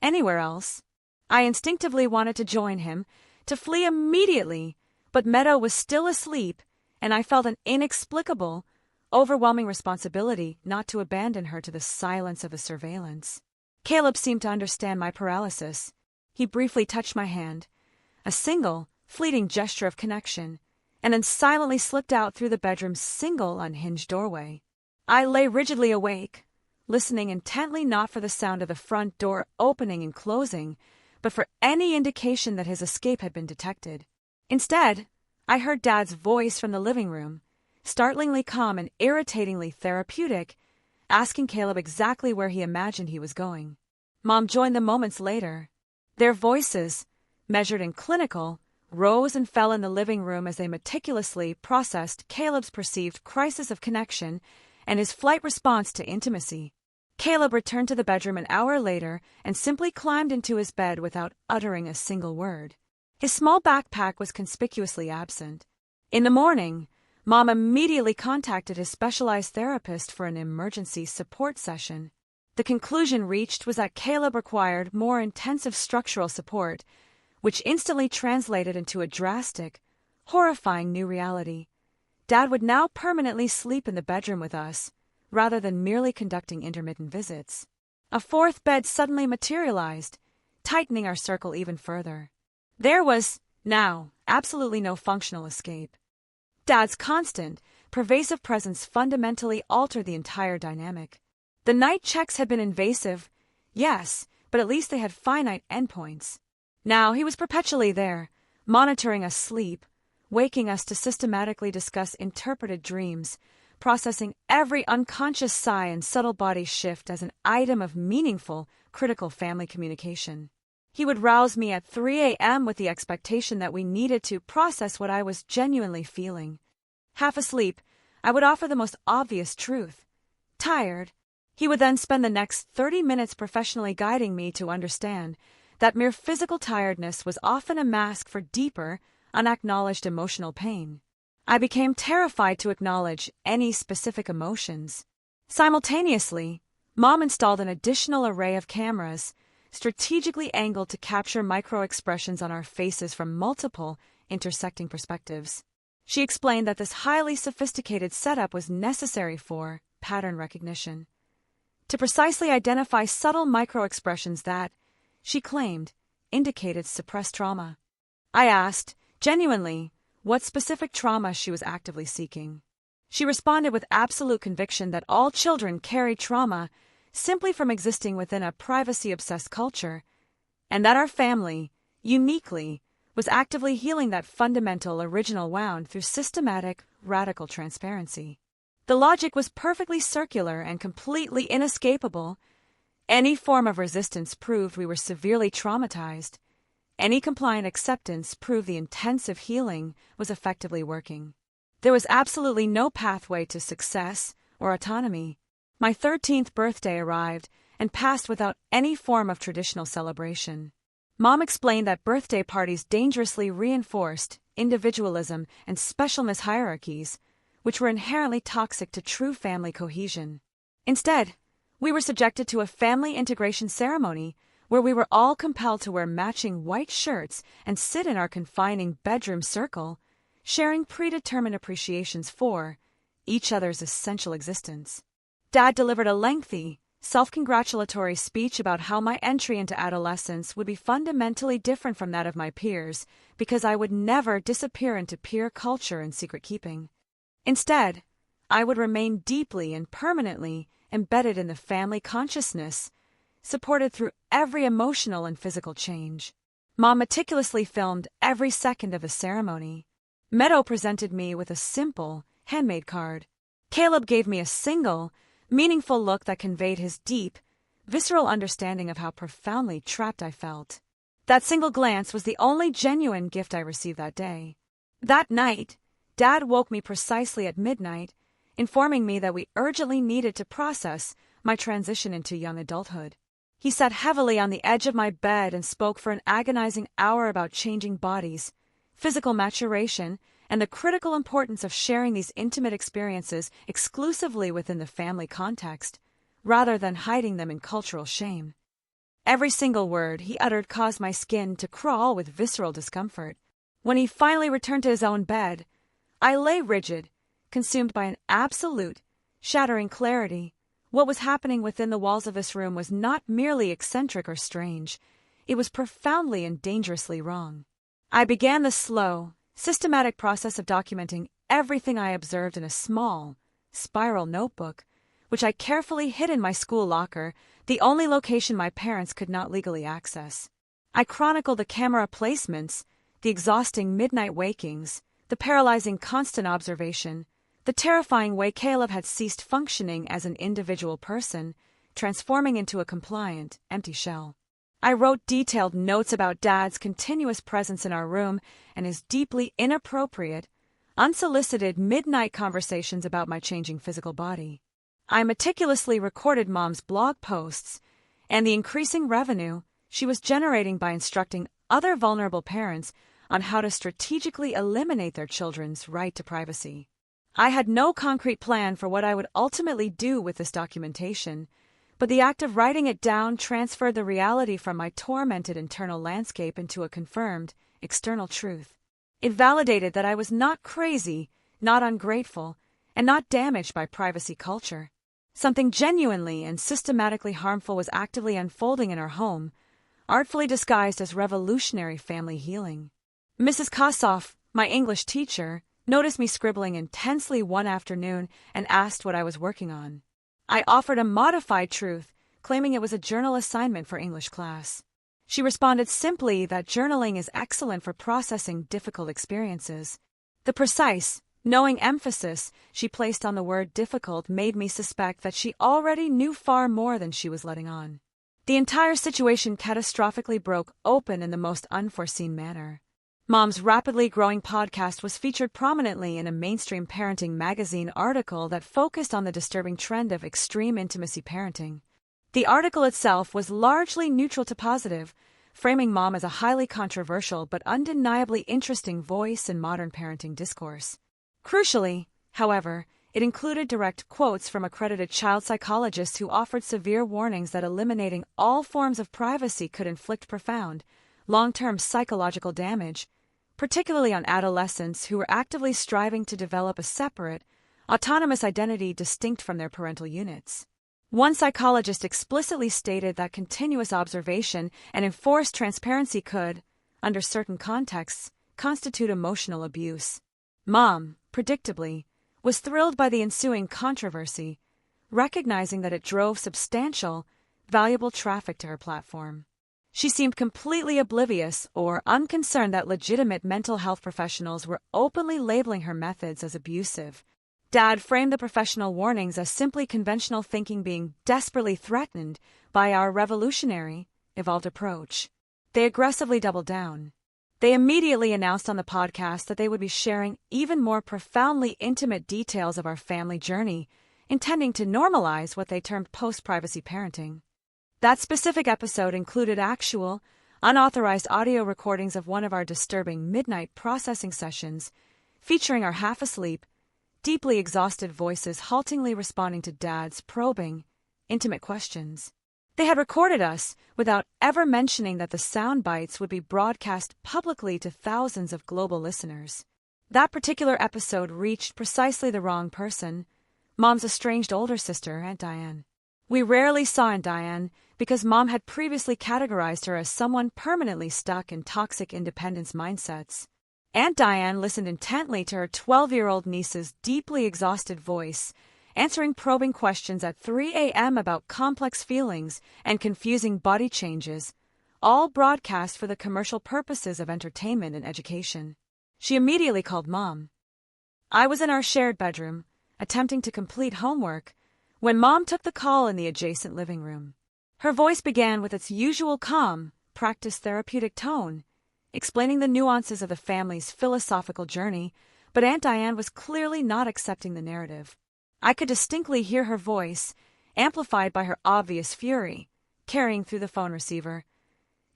Anywhere else. I instinctively wanted to join him, to flee immediately, but Meadow was still asleep, and I felt an inexplicable, overwhelming responsibility not to abandon her to the silence of the surveillance. Caleb seemed to understand my paralysis. He briefly touched my hand, a single, fleeting gesture of connection, and then silently slipped out through the bedroom's single unhinged doorway. I lay rigidly awake, listening intently not for the sound of the front door opening and closing, but for any indication that his escape had been detected. Instead, I heard Dad's voice from the living room, startlingly calm and irritatingly therapeutic, asking Caleb exactly where he imagined he was going. Mom joined them moments later. Their voices, measured and clinical, rose and fell in the living room as they meticulously processed Caleb's perceived crisis of connection and his flight response to intimacy. Caleb returned to the bedroom an hour later and simply climbed into his bed without uttering a single word. His small backpack was conspicuously absent. In the morning, Mom immediately contacted his specialized therapist for an emergency support session. The conclusion reached was that Caleb required more intensive structural support, which instantly translated into a drastic, horrifying new reality. Dad would now permanently sleep in the bedroom with us, rather than merely conducting intermittent visits. A fourth bed suddenly materialized, tightening our circle even further. There was, now, absolutely no functional escape. Dad's constant, pervasive presence fundamentally altered the entire dynamic. The night checks had been invasive, yes, but at least they had finite endpoints. Now he was perpetually there, monitoring us sleep, waking us to systematically discuss interpreted dreams, processing every unconscious sigh and subtle body shift as an item of meaningful, critical family communication. He would rouse me at 3 a.m. with the expectation that we needed to process what I was genuinely feeling. Half asleep, I would offer the most obvious truth. Tired. He would then spend the next 30 minutes professionally guiding me to understand that mere physical tiredness was often a mask for deeper, unacknowledged emotional pain. I became terrified to acknowledge any specific emotions. Simultaneously, Mom installed an additional array of cameras, strategically angled to capture micro-expressions on our faces from multiple, intersecting perspectives. She explained that this highly sophisticated setup was necessary for pattern recognition, to precisely identify subtle micro-expressions that, she claimed, indicated suppressed trauma. I asked, genuinely, what specific trauma she was actively seeking. She responded with absolute conviction that all children carry trauma simply from existing within a privacy-obsessed culture, and that our family, uniquely, was actively healing that fundamental original wound through systematic, radical transparency. The logic was perfectly circular and completely inescapable. Any form of resistance proved we were severely traumatized. Any compliant acceptance proved the intensive healing was effectively working. There was absolutely no pathway to success or autonomy. My 13th birthday arrived and passed without any form of traditional celebration. Mom explained that birthday parties dangerously reinforced individualism and specialness hierarchies, which were inherently toxic to true family cohesion. Instead, we were subjected to a family integration ceremony where we were all compelled to wear matching white shirts and sit in our confining bedroom circle, sharing predetermined appreciations for each other's essential existence. Dad delivered a lengthy, self-congratulatory speech about how my entry into adolescence would be fundamentally different from that of my peers because I would never disappear into peer culture and secret keeping. Instead, I would remain deeply and permanently embedded in the family consciousness, supported through every emotional and physical change. Mom meticulously filmed every second of the ceremony. Meadow presented me with a simple, handmade card. Caleb gave me a single, meaningful look that conveyed his deep, visceral understanding of how profoundly trapped I felt. That single glance was the only genuine gift I received that day. That night, Dad woke me precisely at midnight, informing me that we urgently needed to process my transition into young adulthood. He sat heavily on the edge of my bed and spoke for an agonizing hour about changing bodies, physical maturation, and the critical importance of sharing these intimate experiences exclusively within the family context, rather than hiding them in cultural shame. Every single word he uttered caused my skin to crawl with visceral discomfort. When he finally returned to his own bed, I lay rigid, consumed by an absolute, shattering clarity. What was happening within the walls of this room was not merely eccentric or strange. It was profoundly and dangerously wrong. I began the slow, systematic process of documenting everything I observed in a small, spiral notebook, which I carefully hid in my school locker, the only location my parents could not legally access. I chronicled the camera placements, the exhausting midnight wakings, the paralyzing constant observation, the terrifying way Caleb had ceased functioning as an individual person, transforming into a compliant, empty shell. I wrote detailed notes about Dad's continuous presence in our room and his deeply inappropriate, unsolicited midnight conversations about my changing physical body. I meticulously recorded Mom's blog posts and the increasing revenue she was generating by instructing other vulnerable parents on how to strategically eliminate their children's right to privacy. I had no concrete plan for what I would ultimately do with this documentation, but the act of writing it down transferred the reality from my tormented internal landscape into a confirmed, external truth. It validated that I was not crazy, not ungrateful, and not damaged by privacy culture. Something genuinely and systematically harmful was actively unfolding in our home, artfully disguised as revolutionary family healing. Mrs. Kossoff, my English teacher, noticed me scribbling intensely one afternoon and asked what I was working on. I offered a modified truth, claiming it was a journal assignment for English class. She responded simply that journaling is excellent for processing difficult experiences. The precise, knowing emphasis she placed on the word difficult made me suspect that she already knew far more than she was letting on. The entire situation catastrophically broke open in the most unforeseen manner. Mom's rapidly growing podcast was featured prominently in a mainstream parenting magazine article that focused on the disturbing trend of extreme intimacy parenting. The article itself was largely neutral to positive, framing Mom as a highly controversial but undeniably interesting voice in modern parenting discourse. Crucially, however, it included direct quotes from accredited child psychologists who offered severe warnings that eliminating all forms of privacy could inflict profound, long-term psychological damage, particularly on adolescents who were actively striving to develop a separate, autonomous identity distinct from their parental units. One psychologist explicitly stated that continuous observation and enforced transparency could, under certain contexts, constitute emotional abuse. Mom, predictably, was thrilled by the ensuing controversy, recognizing that it drove substantial, valuable traffic to her platform. She seemed completely oblivious or unconcerned that legitimate mental health professionals were openly labeling her methods as abusive. Dad framed the professional warnings as simply conventional thinking being desperately threatened by our revolutionary, evolved approach. They aggressively doubled down. They immediately announced on the podcast that they would be sharing even more profoundly intimate details of our family journey, intending to normalize what they termed post-privacy parenting. That specific episode included actual, unauthorized audio recordings of one of our disturbing midnight processing sessions, featuring our half-asleep, deeply exhausted voices haltingly responding to Dad's probing, intimate questions. They had recorded us without ever mentioning that the sound bites would be broadcast publicly to thousands of global listeners. That particular episode reached precisely the wrong person, Mom's estranged older sister, Aunt Diane. We rarely saw Aunt Diane because Mom had previously categorized her as someone permanently stuck in toxic independence mindsets. Aunt Diane listened intently to her 12-year-old niece's deeply exhausted voice, answering probing questions at 3 a.m. about complex feelings and confusing body changes, all broadcast for the commercial purposes of entertainment and education. She immediately called Mom. I was in our shared bedroom, attempting to complete homework, when Mom took the call in the adjacent living room. Her voice began with its usual calm, practiced therapeutic tone, explaining the nuances of the family's philosophical journey, but Aunt Diane was clearly not accepting the narrative. I could distinctly hear her voice, amplified by her obvious fury, carrying through the phone receiver.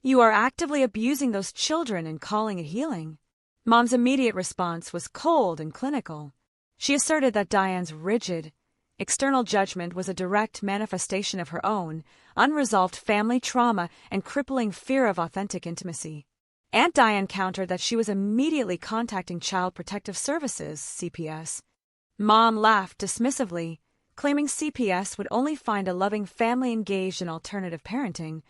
You are actively abusing those children and calling it healing. Mom's immediate response was cold and clinical. She asserted that Diane's rigid, external judgment was a direct manifestation of her own, unresolved family trauma and crippling fear of authentic intimacy. Aunt Diane countered that she was immediately contacting Child Protective Services, CPS. Mom laughed dismissively, claiming CPS would only find a loving family engaged in alternative parenting,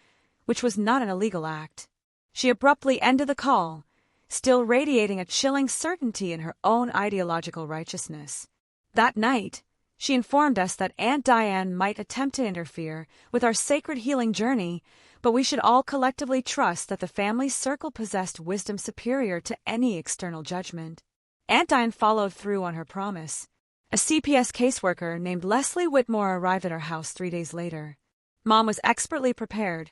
which was not an illegal act. She abruptly ended the call, still radiating a chilling certainty in her own ideological righteousness. That night, she informed us that Aunt Diane might attempt to interfere with our sacred healing journey, but we should all collectively trust that the family circle possessed wisdom superior to any external judgment. Aunt Diane followed through on her promise. A CPS caseworker named Leslie Whitmore arrived at our house 3 days later. Mom was expertly prepared,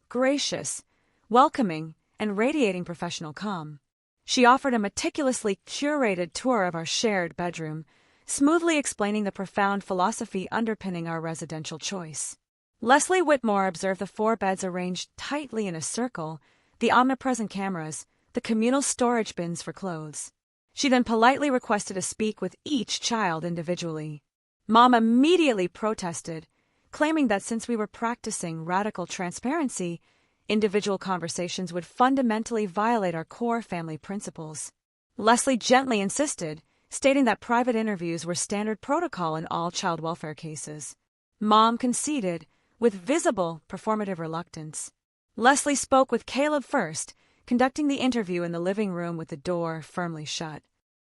gracious, welcoming, and radiating professional calm. She offered a meticulously curated tour of our shared bedroom, smoothly explaining the profound philosophy underpinning our residential choice. Leslie Whitmore observed the 4 beds arranged tightly in a circle, the omnipresent cameras, the communal storage bins for clothes. She then politely requested to speak with each child individually. Mom immediately protested, claiming that since we were practicing radical transparency, individual conversations would fundamentally violate our core family principles. Leslie gently insisted, stating that private interviews were standard protocol in all child welfare cases. Mom conceded, with visible performative reluctance. Leslie spoke with Caleb first, conducting the interview in the living room with the door firmly shut.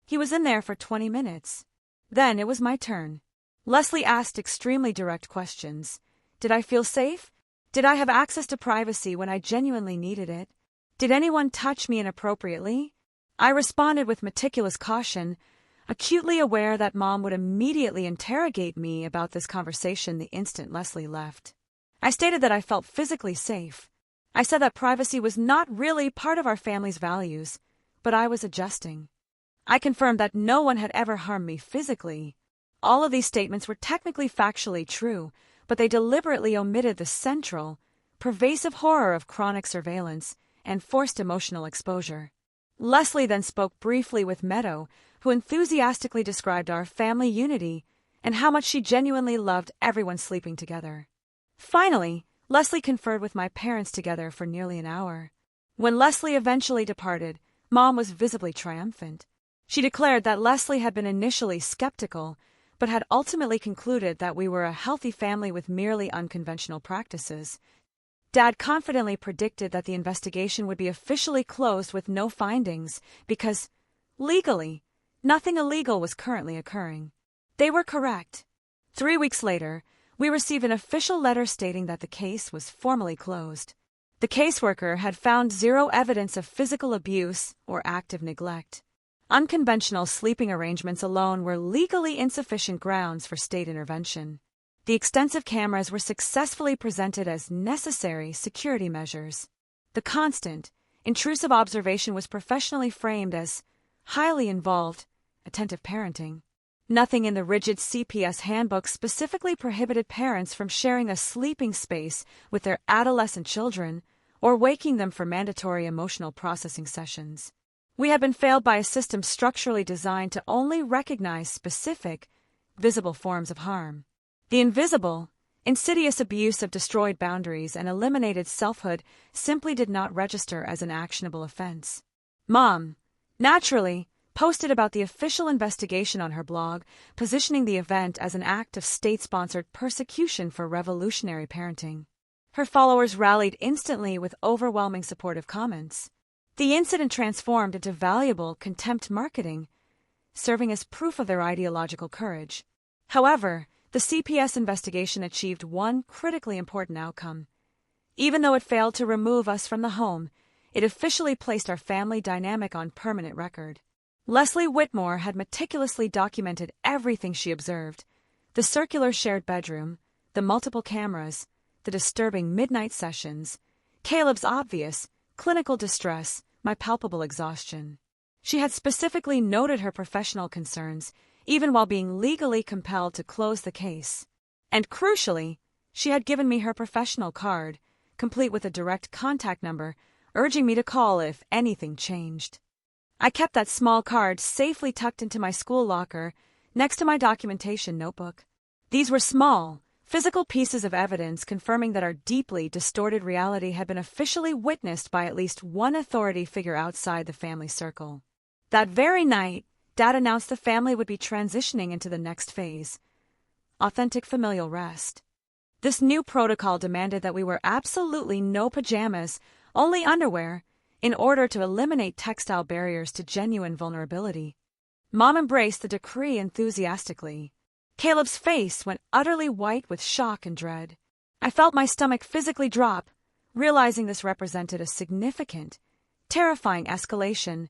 He was in there for 20 minutes. Then it was my turn. Leslie asked extremely direct questions. Did I feel safe? Did I have access to privacy when I genuinely needed it? Did anyone touch me inappropriately? I responded with meticulous caution, acutely aware that Mom would immediately interrogate me about this conversation the instant Leslie left. I stated that I felt physically safe. I said that privacy was not really part of our family's values, but I was adjusting. I confirmed that no one had ever harmed me physically. All of these statements were technically factually true, but they deliberately omitted the central, pervasive horror of chronic surveillance and forced emotional exposure. Leslie then spoke briefly with Meadow, who enthusiastically described our family unity and how much she genuinely loved everyone sleeping together. Finally, Leslie conferred with my parents together for nearly an hour. When Leslie eventually departed, Mom was visibly triumphant. She declared that Leslie had been initially skeptical, but had ultimately concluded that we were a healthy family with merely unconventional practices. Dad confidently predicted that the investigation would be officially closed with no findings because, legally, nothing illegal was currently occurring. They were correct. 3 weeks later, we received an official letter stating that the case was formally closed. The caseworker had found 0 evidence of physical abuse or active neglect. Unconventional sleeping arrangements alone were legally insufficient grounds for state intervention. The extensive cameras were successfully presented as necessary security measures. The constant, intrusive observation was professionally framed as highly involved, attentive parenting. Nothing in the rigid CPS handbook specifically prohibited parents from sharing a sleeping space with their adolescent children or waking them for mandatory emotional processing sessions. We had been failed by a system structurally designed to only recognize specific, visible forms of harm. The invisible, Insidious abuse of destroyed boundaries and eliminated selfhood simply did not register as an actionable offense. Mom, naturally, posted about the official investigation on her blog, positioning the event as an act of state-sponsored persecution for revolutionary parenting. Her followers rallied instantly with overwhelming supportive comments. The incident transformed into valuable contempt marketing, serving as proof of their ideological courage. However, the CPS investigation achieved one critically important outcome. Even though it failed to remove us from the home, it officially placed our family dynamic on permanent record. Leslie Whitmore had meticulously documented everything she observed: the circular shared bedroom, the multiple cameras, the disturbing midnight sessions, Caleb's obvious, clinical distress, my palpable exhaustion. She had specifically noted her professional concerns, even while being legally compelled to close the case. And crucially, she had given me her professional card, complete with a direct contact number, urging me to call if anything changed. I kept that small card safely tucked into my school locker, next to my documentation notebook. These were small, physical pieces of evidence confirming that our deeply distorted reality had been officially witnessed by at least one authority figure outside the family circle. That very night, Dad announced the family would be transitioning into the next phase: authentic familial rest. This new protocol demanded that we wear absolutely no pajamas, only underwear, in order to eliminate textile barriers to genuine vulnerability. Mom embraced the decree enthusiastically. Caleb's face went utterly white with shock and dread. I felt my stomach physically drop, realizing this represented a significant, terrifying escalation,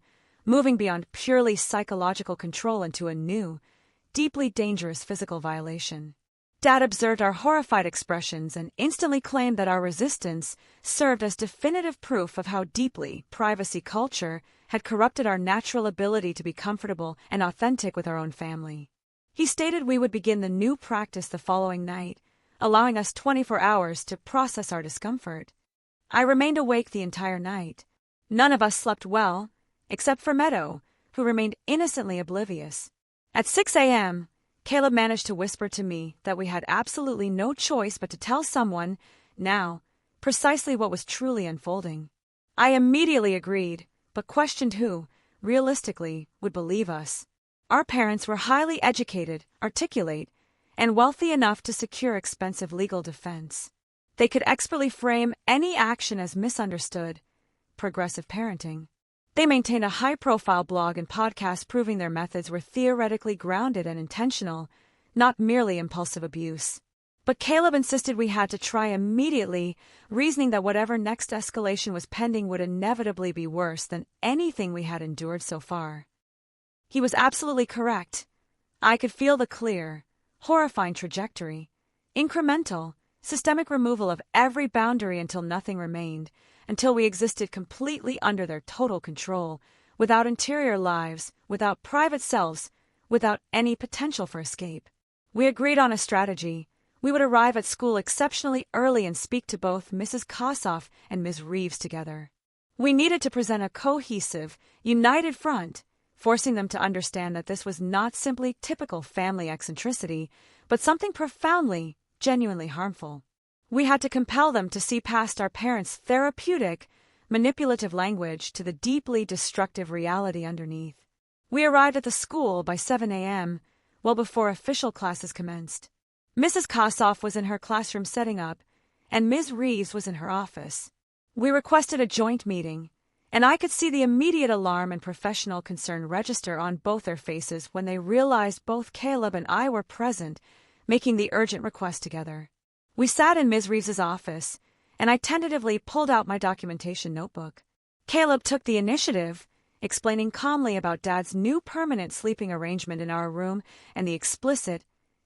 moving beyond purely psychological control into a new, deeply dangerous physical violation. Dad observed our horrified expressions and instantly claimed that our resistance served as definitive proof of how deeply privacy culture had corrupted our natural ability to be comfortable and authentic with our own family. He stated we would begin the new practice the following night, allowing us 24 hours to process our discomfort. I remained awake the entire night. None of us slept well, except for Meadow, who remained innocently oblivious. At 6 a.m., Caleb managed to whisper to me that we had absolutely no choice but to tell someone, now, precisely what was truly unfolding. I immediately agreed, but questioned who, realistically, would believe us. Our parents were highly educated, articulate, and wealthy enough to secure expensive legal defense. They could expertly frame any action as misunderstood, progressive parenting. They maintained a high-profile blog and podcast proving their methods were theoretically grounded and intentional, not merely impulsive abuse. But Caleb insisted we had to try immediately, reasoning that whatever next escalation was pending would inevitably be worse than anything we had endured so far. He was absolutely correct. I could feel the clear, horrifying trajectory: incremental, systemic removal of every boundary until nothing remained, until we existed completely under their total control, without interior lives, without private selves, without any potential for escape. We agreed on a strategy. We would arrive at school exceptionally early and speak to both Mrs. Kossoff and Ms. Reeves together. We needed to present a cohesive, united front, forcing them to understand that this was not simply typical family eccentricity, but something profoundly, genuinely harmful. We had to compel them to see past our parents' therapeutic, manipulative language to the deeply destructive reality underneath. We arrived at the school by 7 a.m., well before official classes commenced. Mrs. Kossoff was in her classroom setting up, and Ms. Reeves was in her office. We requested a joint meeting, and I could see the immediate alarm and professional concern register on both their faces when they realized both Caleb and I were present, making the urgent request together. We sat in Ms. Reeves's office, and I tentatively pulled out my documentation notebook. Caleb took the initiative, explaining calmly about Dad's new permanent sleeping arrangement in our room and the explicit,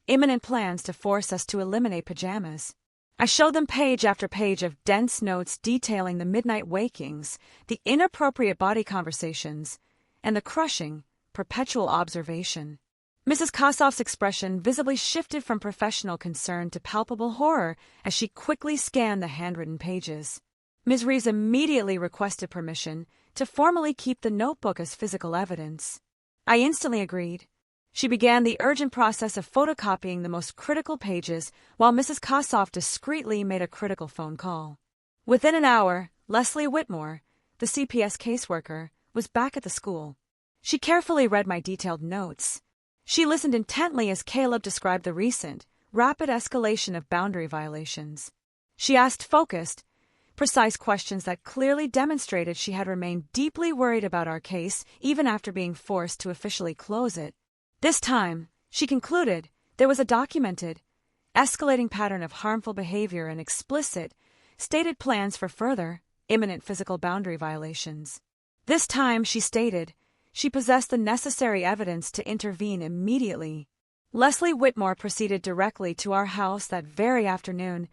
imminent plans to force us to eliminate pajamas. I showed them page after page of dense notes detailing the midnight wakings, the inappropriate body conversations, and the crushing, perpetual observation. Mrs. Kossoff's expression visibly shifted from professional concern to palpable horror as she quickly scanned the handwritten pages. Ms. Reeves immediately requested permission to formally keep the notebook as physical evidence. I instantly agreed. She began the urgent process of photocopying the most critical pages while Mrs. Kossoff discreetly made a critical phone call. Within an hour, Leslie Whitmore, the CPS caseworker, was back at the school. She carefully read my detailed notes. She listened intently as Caleb described the recent, rapid escalation of boundary violations. She asked focused, precise questions that clearly demonstrated she had remained deeply worried about our case even after being forced to officially close it. This time, she concluded, there was a documented, escalating pattern of harmful behavior and explicit, stated plans for further, imminent physical boundary violations. This time, she stated, she possessed the necessary evidence to intervene immediately. Leslie Whitmore proceeded directly to our house that very afternoon,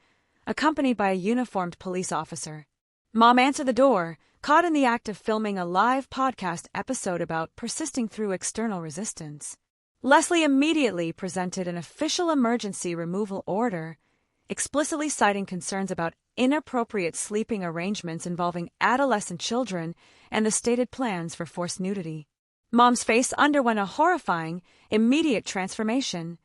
accompanied by a uniformed police officer. Mom answered the door, caught in the act of filming a live podcast episode about persisting through external resistance. Leslie immediately presented an official emergency removal order, explicitly citing concerns about inappropriate sleeping arrangements involving adolescent children and the stated plans for forced nudity. Mom's face underwent a horrifying, immediate transformation,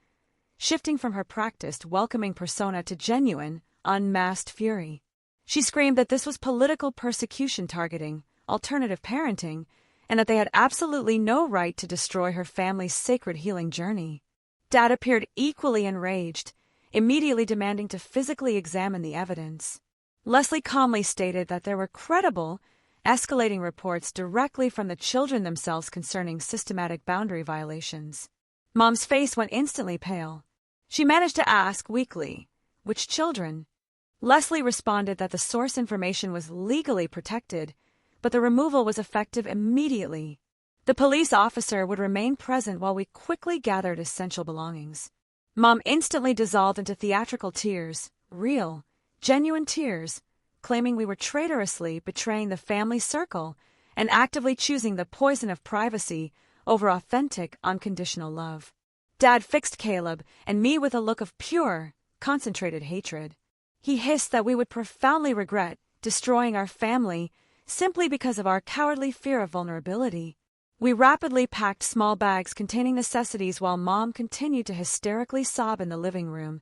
shifting from her practiced, welcoming persona to genuine, unmasked fury. She screamed that this was political persecution targeting, alternative parenting, and that they had absolutely no right to destroy her family's sacred healing journey. Dad appeared equally enraged, immediately demanding to physically examine the evidence. Leslie calmly stated that there were credible, escalating reports directly from the children themselves concerning systematic boundary violations. Mom's face went instantly pale. She managed to ask weakly, "Which children?" Leslie responded that the source information was legally protected, but the removal was effective immediately. The police officer would remain present while we quickly gathered essential belongings. Mom instantly dissolved into theatrical tears, real, genuine tears, claiming we were traitorously betraying the family circle and actively choosing the poison of privacy over authentic, unconditional love. Dad fixed Caleb and me with a look of pure, concentrated hatred. He hissed that we would profoundly regret destroying our family simply because of our cowardly fear of vulnerability. We rapidly packed small bags containing necessities while Mom continued to hysterically sob in the living room,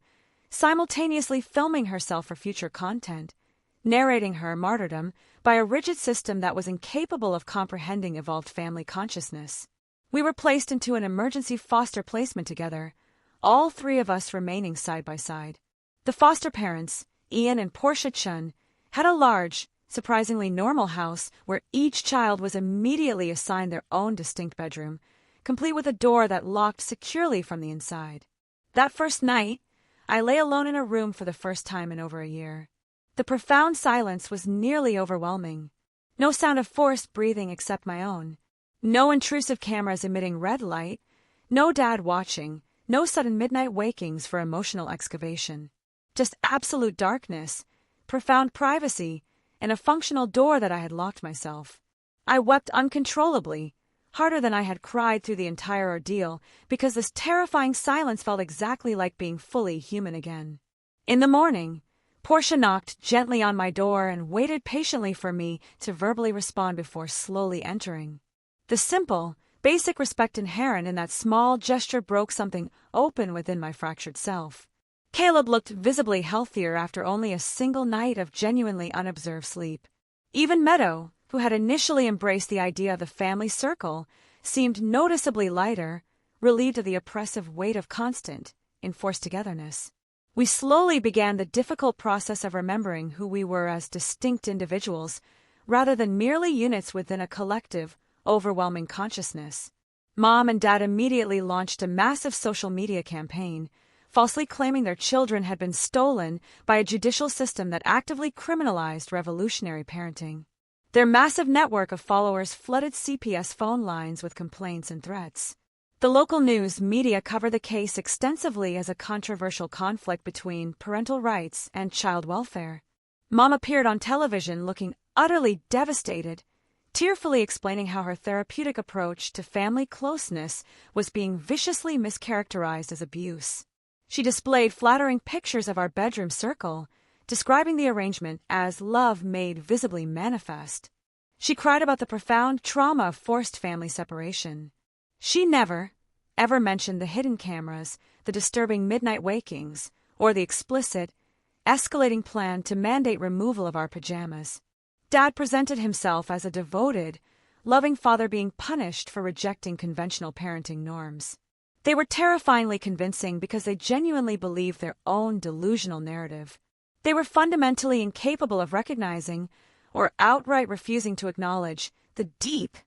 simultaneously filming herself for future content, narrating her martyrdom by a rigid system that was incapable of comprehending evolved family consciousness. We were placed into an emergency foster placement together, all three of us remaining side by side. The foster parents, Ian and Portia Chun, had a large, surprisingly normal house where each child was immediately assigned their own distinct bedroom, complete with a door that locked securely from the inside. That first night, I lay alone in a room for the first time in over a year. The profound silence was nearly overwhelming. No sound of forced breathing except my own. No intrusive cameras emitting red light. No dad watching. No sudden midnight wakings for emotional excavation. Just absolute darkness, profound privacy, and a functional door that I had locked myself. I wept uncontrollably, harder than I had cried through the entire ordeal, because this terrifying silence felt exactly like being fully human again. In the morning, Portia knocked gently on my door and waited patiently for me to verbally respond before slowly entering. The simple, basic respect inherent in that small gesture broke something open within my fractured self. Caleb looked visibly healthier after only a single night of genuinely unobserved sleep. Even Meadow, who had initially embraced the idea of the family circle, seemed noticeably lighter, relieved of the oppressive weight of constant, enforced togetherness. We slowly began the difficult process of remembering who we were as distinct individuals, rather than merely units within a collective, overwhelming consciousness. Mom and Dad immediately launched a massive social media campaign, falsely claiming their children had been stolen by a judicial system that actively criminalized revolutionary parenting. Their massive network of followers flooded CPS phone lines with complaints and threats. The local news media covered the case extensively as a controversial conflict between parental rights and child welfare. Mom appeared on television looking utterly devastated, tearfully explaining how her therapeutic approach to family closeness was being viciously mischaracterized as abuse. She displayed flattering pictures of our bedroom circle, describing the arrangement as love made visibly manifest. She cried about the profound trauma of forced family separation. She never, ever mentioned the hidden cameras, the disturbing midnight wakings, or the explicit, escalating plan to mandate removal of our pajamas. Dad presented himself as a devoted, loving father being punished for rejecting conventional parenting norms. They were terrifyingly convincing because they genuinely believed their own delusional narrative. They were fundamentally incapable of recognizing, or outright refusing to acknowledge, the deep,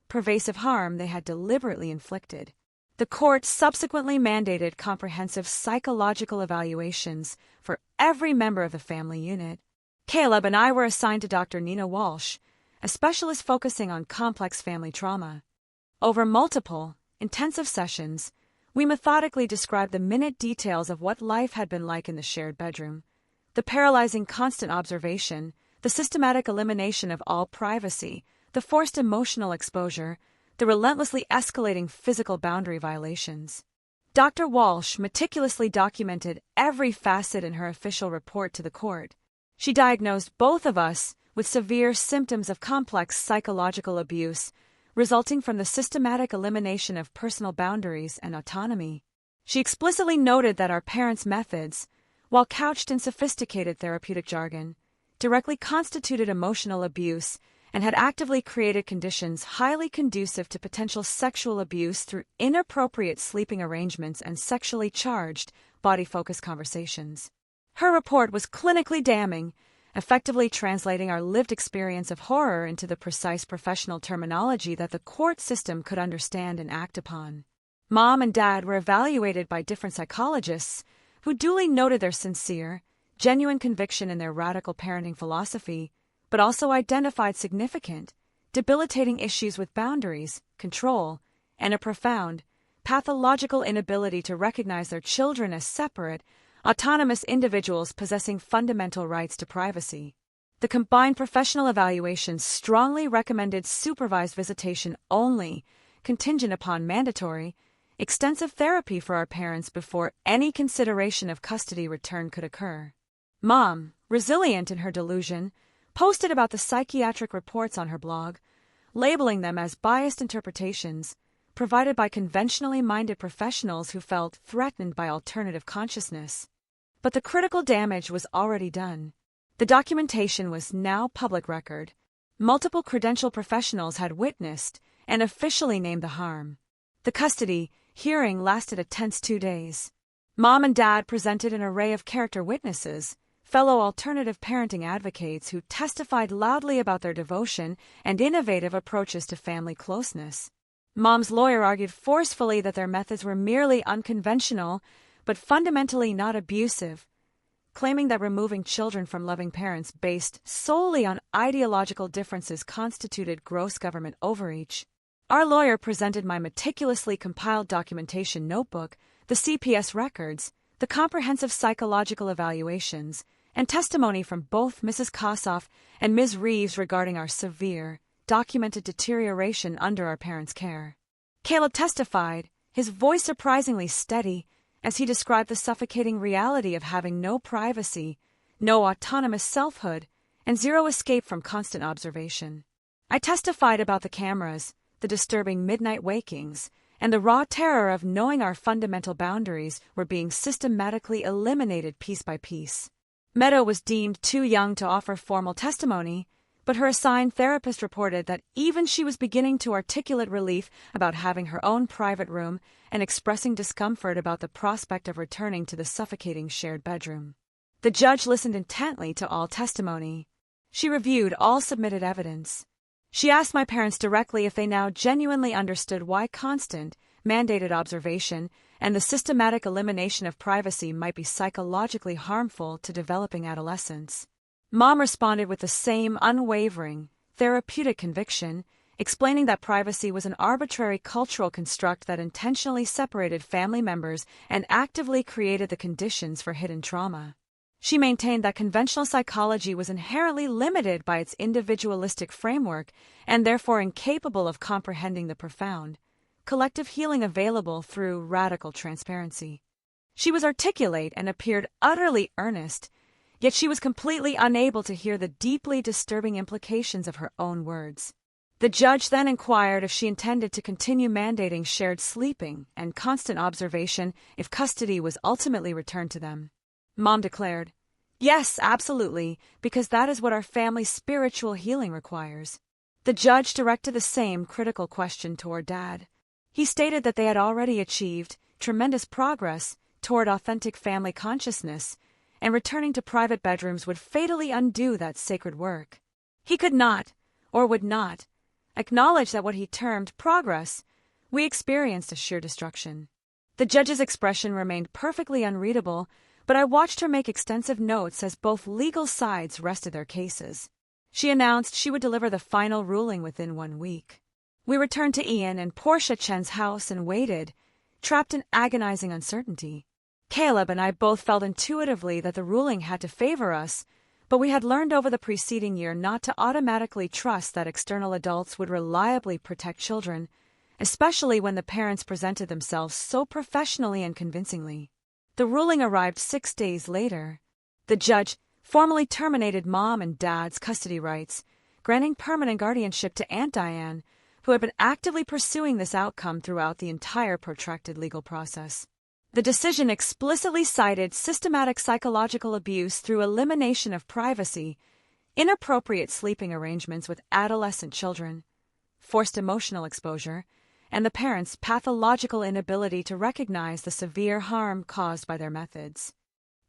pervasive harm they had deliberately inflicted. The court subsequently mandated comprehensive psychological evaluations for every member of the family unit. Caleb and I were assigned to Dr. Nina Walsh, a specialist focusing on complex family trauma. Over multiple, intensive sessions, we methodically described the minute details of what life had been like in the shared bedroom, the paralyzing constant observation, the systematic elimination of all privacy, the forced emotional exposure, the relentlessly escalating physical boundary violations. Dr. Walsh meticulously documented every facet in her official report to the court. She diagnosed both of us with severe symptoms of complex psychological abuse resulting from the systematic elimination of personal boundaries and autonomy. She explicitly noted that our parents' methods, while couched in sophisticated therapeutic jargon, directly constituted emotional abuse and had actively created conditions highly conducive to potential sexual abuse through inappropriate sleeping arrangements and sexually charged, body-focused conversations. Her report was clinically damning, effectively translating our lived experience of horror into the precise professional terminology that the court system could understand and act upon. Mom and Dad were evaluated by different psychologists who duly noted their sincere, genuine conviction in their radical parenting philosophy, but also identified significant, debilitating issues with boundaries, control, and a profound, pathological inability to recognize their children as separate, autonomous individuals possessing fundamental rights to privacy. The combined professional evaluations strongly recommended supervised visitation only, contingent upon mandatory, extensive therapy for our parents before any consideration of custody return could occur. Mom, resilient in her delusion, posted about the psychiatric reports on her blog, labeling them as biased interpretations provided by conventionally minded professionals who felt threatened by alternative consciousness. But the critical damage was already done. The documentation was now public record. Multiple credentialed professionals had witnessed and officially named the harm. The custody hearing lasted a tense 2 days. Mom and Dad presented an array of character witnesses, fellow alternative parenting advocates who testified loudly about their devotion and innovative approaches to family closeness. Mom's lawyer argued forcefully that their methods were merely unconventional, but fundamentally not abusive, claiming that removing children from loving parents based solely on ideological differences constituted gross government overreach. Our lawyer presented my meticulously compiled documentation notebook, the CPS records, the comprehensive psychological evaluations, and testimony from both Mrs. Kossoff and Ms. Reeves regarding our severe, documented deterioration under our parents' care. Caleb testified, his voice surprisingly steady, as he described the suffocating reality of having no privacy, no autonomous selfhood, and zero escape from constant observation. I testified about the cameras, the disturbing midnight wakings, and the raw terror of knowing our fundamental boundaries were being systematically eliminated piece by piece. Meadow was deemed too young to offer formal testimony, but her assigned therapist reported that even she was beginning to articulate relief about having her own private room and expressing discomfort about the prospect of returning to the suffocating shared bedroom. The judge listened intently to all testimony. She reviewed all submitted evidence. She asked my parents directly if they now genuinely understood why constant, mandated observation and the systematic elimination of privacy might be psychologically harmful to developing adolescents. Mom responded with the same unwavering, therapeutic conviction, explaining that privacy was an arbitrary cultural construct that intentionally separated family members and actively created the conditions for hidden trauma. She maintained that conventional psychology was inherently limited by its individualistic framework and therefore incapable of comprehending the profound, collective healing available through radical transparency. She was articulate and appeared utterly earnest, yet she was completely unable to hear the deeply disturbing implications of her own words. The judge then inquired if she intended to continue mandating shared sleeping and constant observation if custody was ultimately returned to them. Mom declared, "Yes, absolutely, because that is what our family's spiritual healing requires." The judge directed the same critical question toward Dad. He stated that they had already achieved tremendous progress toward authentic family consciousness, and returning to private bedrooms would fatally undo that sacred work. He could not, or would not, acknowledge that what he termed progress, we experienced as sheer destruction. The judge's expression remained perfectly unreadable, but I watched her make extensive notes as both legal sides rested their cases. She announced she would deliver the final ruling within 1 week. We returned to Ian and Portia Chen's house and waited, trapped in agonizing uncertainty. Caleb and I both felt intuitively that the ruling had to favor us, but we had learned over the preceding year not to automatically trust that external adults would reliably protect children, especially when the parents presented themselves so professionally and convincingly. The ruling arrived 6 days later. The judge formally terminated Mom and Dad's custody rights, granting permanent guardianship to Aunt Diane, who had been actively pursuing this outcome throughout the entire protracted legal process. The decision explicitly cited systematic psychological abuse through elimination of privacy, inappropriate sleeping arrangements with adolescent children, forced emotional exposure, and the parents' pathological inability to recognize the severe harm caused by their methods.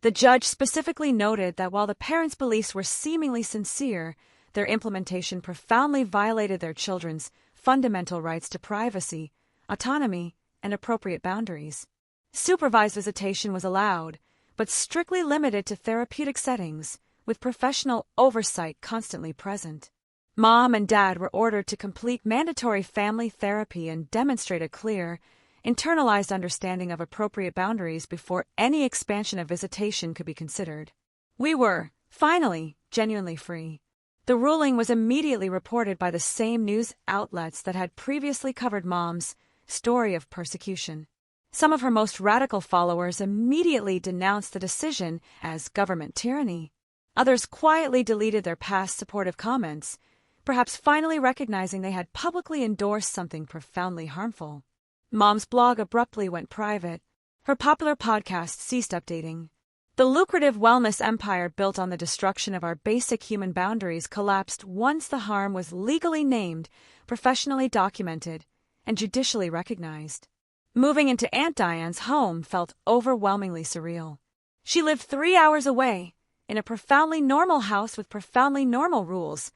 The judge specifically noted that while the parents' beliefs were seemingly sincere, their implementation profoundly violated their children's fundamental rights to privacy, autonomy, and appropriate boundaries. Supervised visitation was allowed, but strictly limited to therapeutic settings, with professional oversight constantly present. Mom and Dad were ordered to complete mandatory family therapy and demonstrate a clear, internalized understanding of appropriate boundaries before any expansion of visitation could be considered. We were, finally, genuinely free. The ruling was immediately reported by the same news outlets that had previously covered Mom's story of persecution. Some of her most radical followers immediately denounced the decision as government tyranny. Others quietly deleted their past supportive comments, perhaps finally recognizing they had publicly endorsed something profoundly harmful. Mom's blog abruptly went private. Her popular podcast ceased updating. The lucrative wellness empire built on the destruction of our basic human boundaries collapsed once the harm was legally named, professionally documented, and judicially recognized. Moving into Aunt Diane's home felt overwhelmingly surreal. She lived 3 hours away, in a profoundly normal house with profoundly normal rules,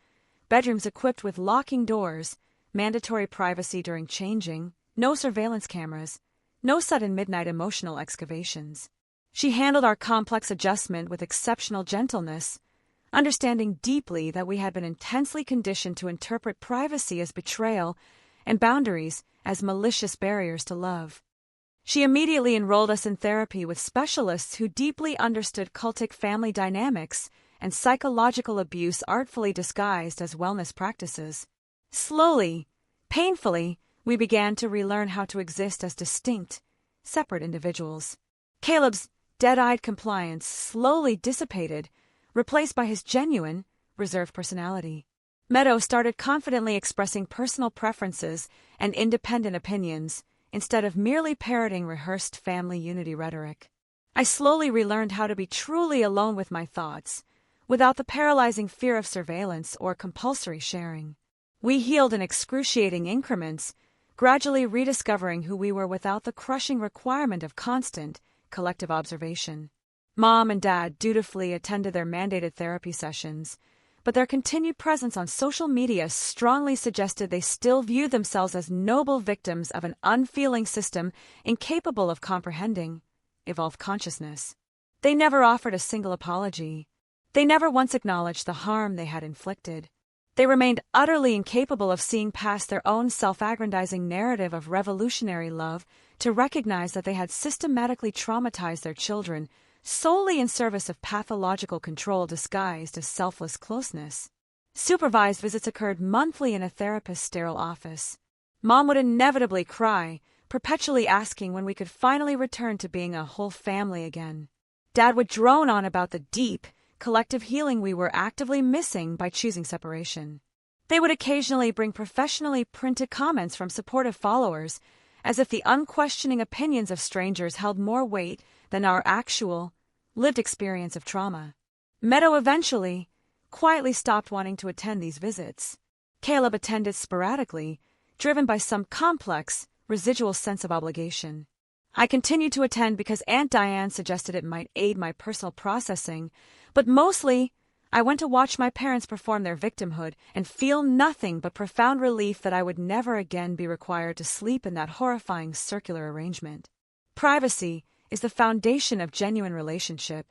bedrooms equipped with locking doors, mandatory privacy during changing, no surveillance cameras, no sudden midnight emotional excavations. She handled our complex adjustment with exceptional gentleness, understanding deeply that we had been intensely conditioned to interpret privacy as betrayal and boundaries as malicious barriers to love. She immediately enrolled us in therapy with specialists who deeply understood cultic family dynamics and psychological abuse artfully disguised as wellness practices. Slowly, painfully, we began to relearn how to exist as distinct, separate individuals. Caleb's dead-eyed compliance slowly dissipated, replaced by his genuine, reserved personality. Meadow started confidently expressing personal preferences and independent opinions, instead of merely parroting rehearsed family unity rhetoric. I slowly relearned how to be truly alone with my thoughts, without the paralyzing fear of surveillance or compulsory sharing. We healed in excruciating increments, gradually rediscovering who we were without the crushing requirement of constant, collective observation. Mom and Dad dutifully attended their mandated therapy sessions, but their continued presence on social media strongly suggested they still viewed themselves as noble victims of an unfeeling system incapable of comprehending evolved consciousness. They never offered a single apology. They never once acknowledged the harm they had inflicted. They remained utterly incapable of seeing past their own self-aggrandizing narrative of revolutionary love to recognize that they had systematically traumatized their children solely in service of pathological control disguised as selfless closeness. Supervised visits occurred monthly in a therapist's sterile office. Mom would inevitably cry, perpetually asking when we could finally return to being a whole family again. Dad would drone on about the deep, collective healing we were actively missing by choosing separation. They would occasionally bring professionally printed comments from supportive followers, as if the unquestioning opinions of strangers held more weight than our actual, lived experience of trauma. Meadow eventually, quietly stopped wanting to attend these visits. Caleb attended sporadically, driven by some complex, residual sense of obligation. I continued to attend because Aunt Diane suggested it might aid my personal processing, but mostly, I went to watch my parents perform their victimhood and feel nothing but profound relief that I would never again be required to sleep in that horrifying circular arrangement. Privacy is the foundation of genuine relationship.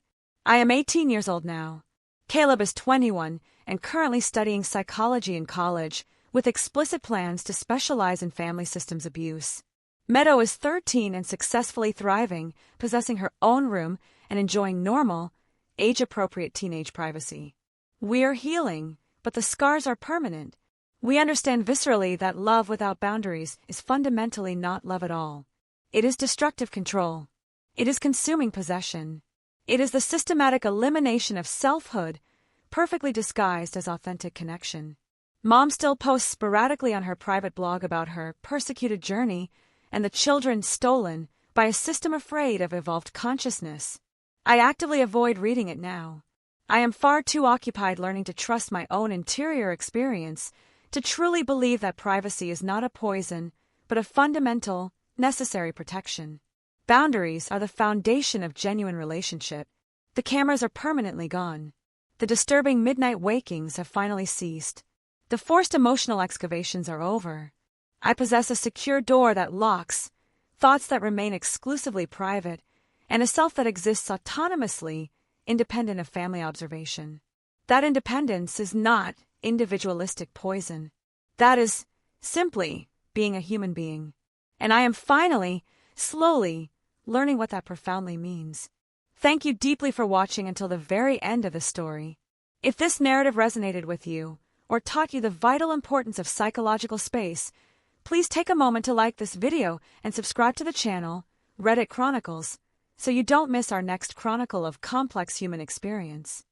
I am 18 years old now. Caleb is 21 and currently studying psychology in college, with explicit plans to specialize in family systems abuse. Meadow is 13 and successfully thriving, possessing her own room and enjoying normal, age-appropriate teenage privacy. We're healing, but the scars are permanent. We understand viscerally that love without boundaries is fundamentally not love at all. It is destructive control. It is consuming possession. It is the systematic elimination of selfhood, perfectly disguised as authentic connection. Mom still posts sporadically on her private blog about her persecuted journey and the children stolen by a system afraid of evolved consciousness. I actively avoid reading it now. I am far too occupied learning to trust my own interior experience to truly believe that privacy is not a poison, but a fundamental, necessary protection. Boundaries are the foundation of genuine relationship. The cameras are permanently gone. The disturbing midnight wakings have finally ceased. The forced emotional excavations are over. I possess a secure door that locks, thoughts that remain exclusively private, and a self that exists autonomously, independent of family observation. That independence is not individualistic poison. That is simply being a human being. And I am finally, slowly, learning what that profoundly means. Thank you deeply for watching until the very end of the story. If this narrative resonated with you, or taught you the vital importance of psychological space, please take a moment to like this video and subscribe to the channel, Reddit Chronicles, so you don't miss our next chronicle of complex human experience.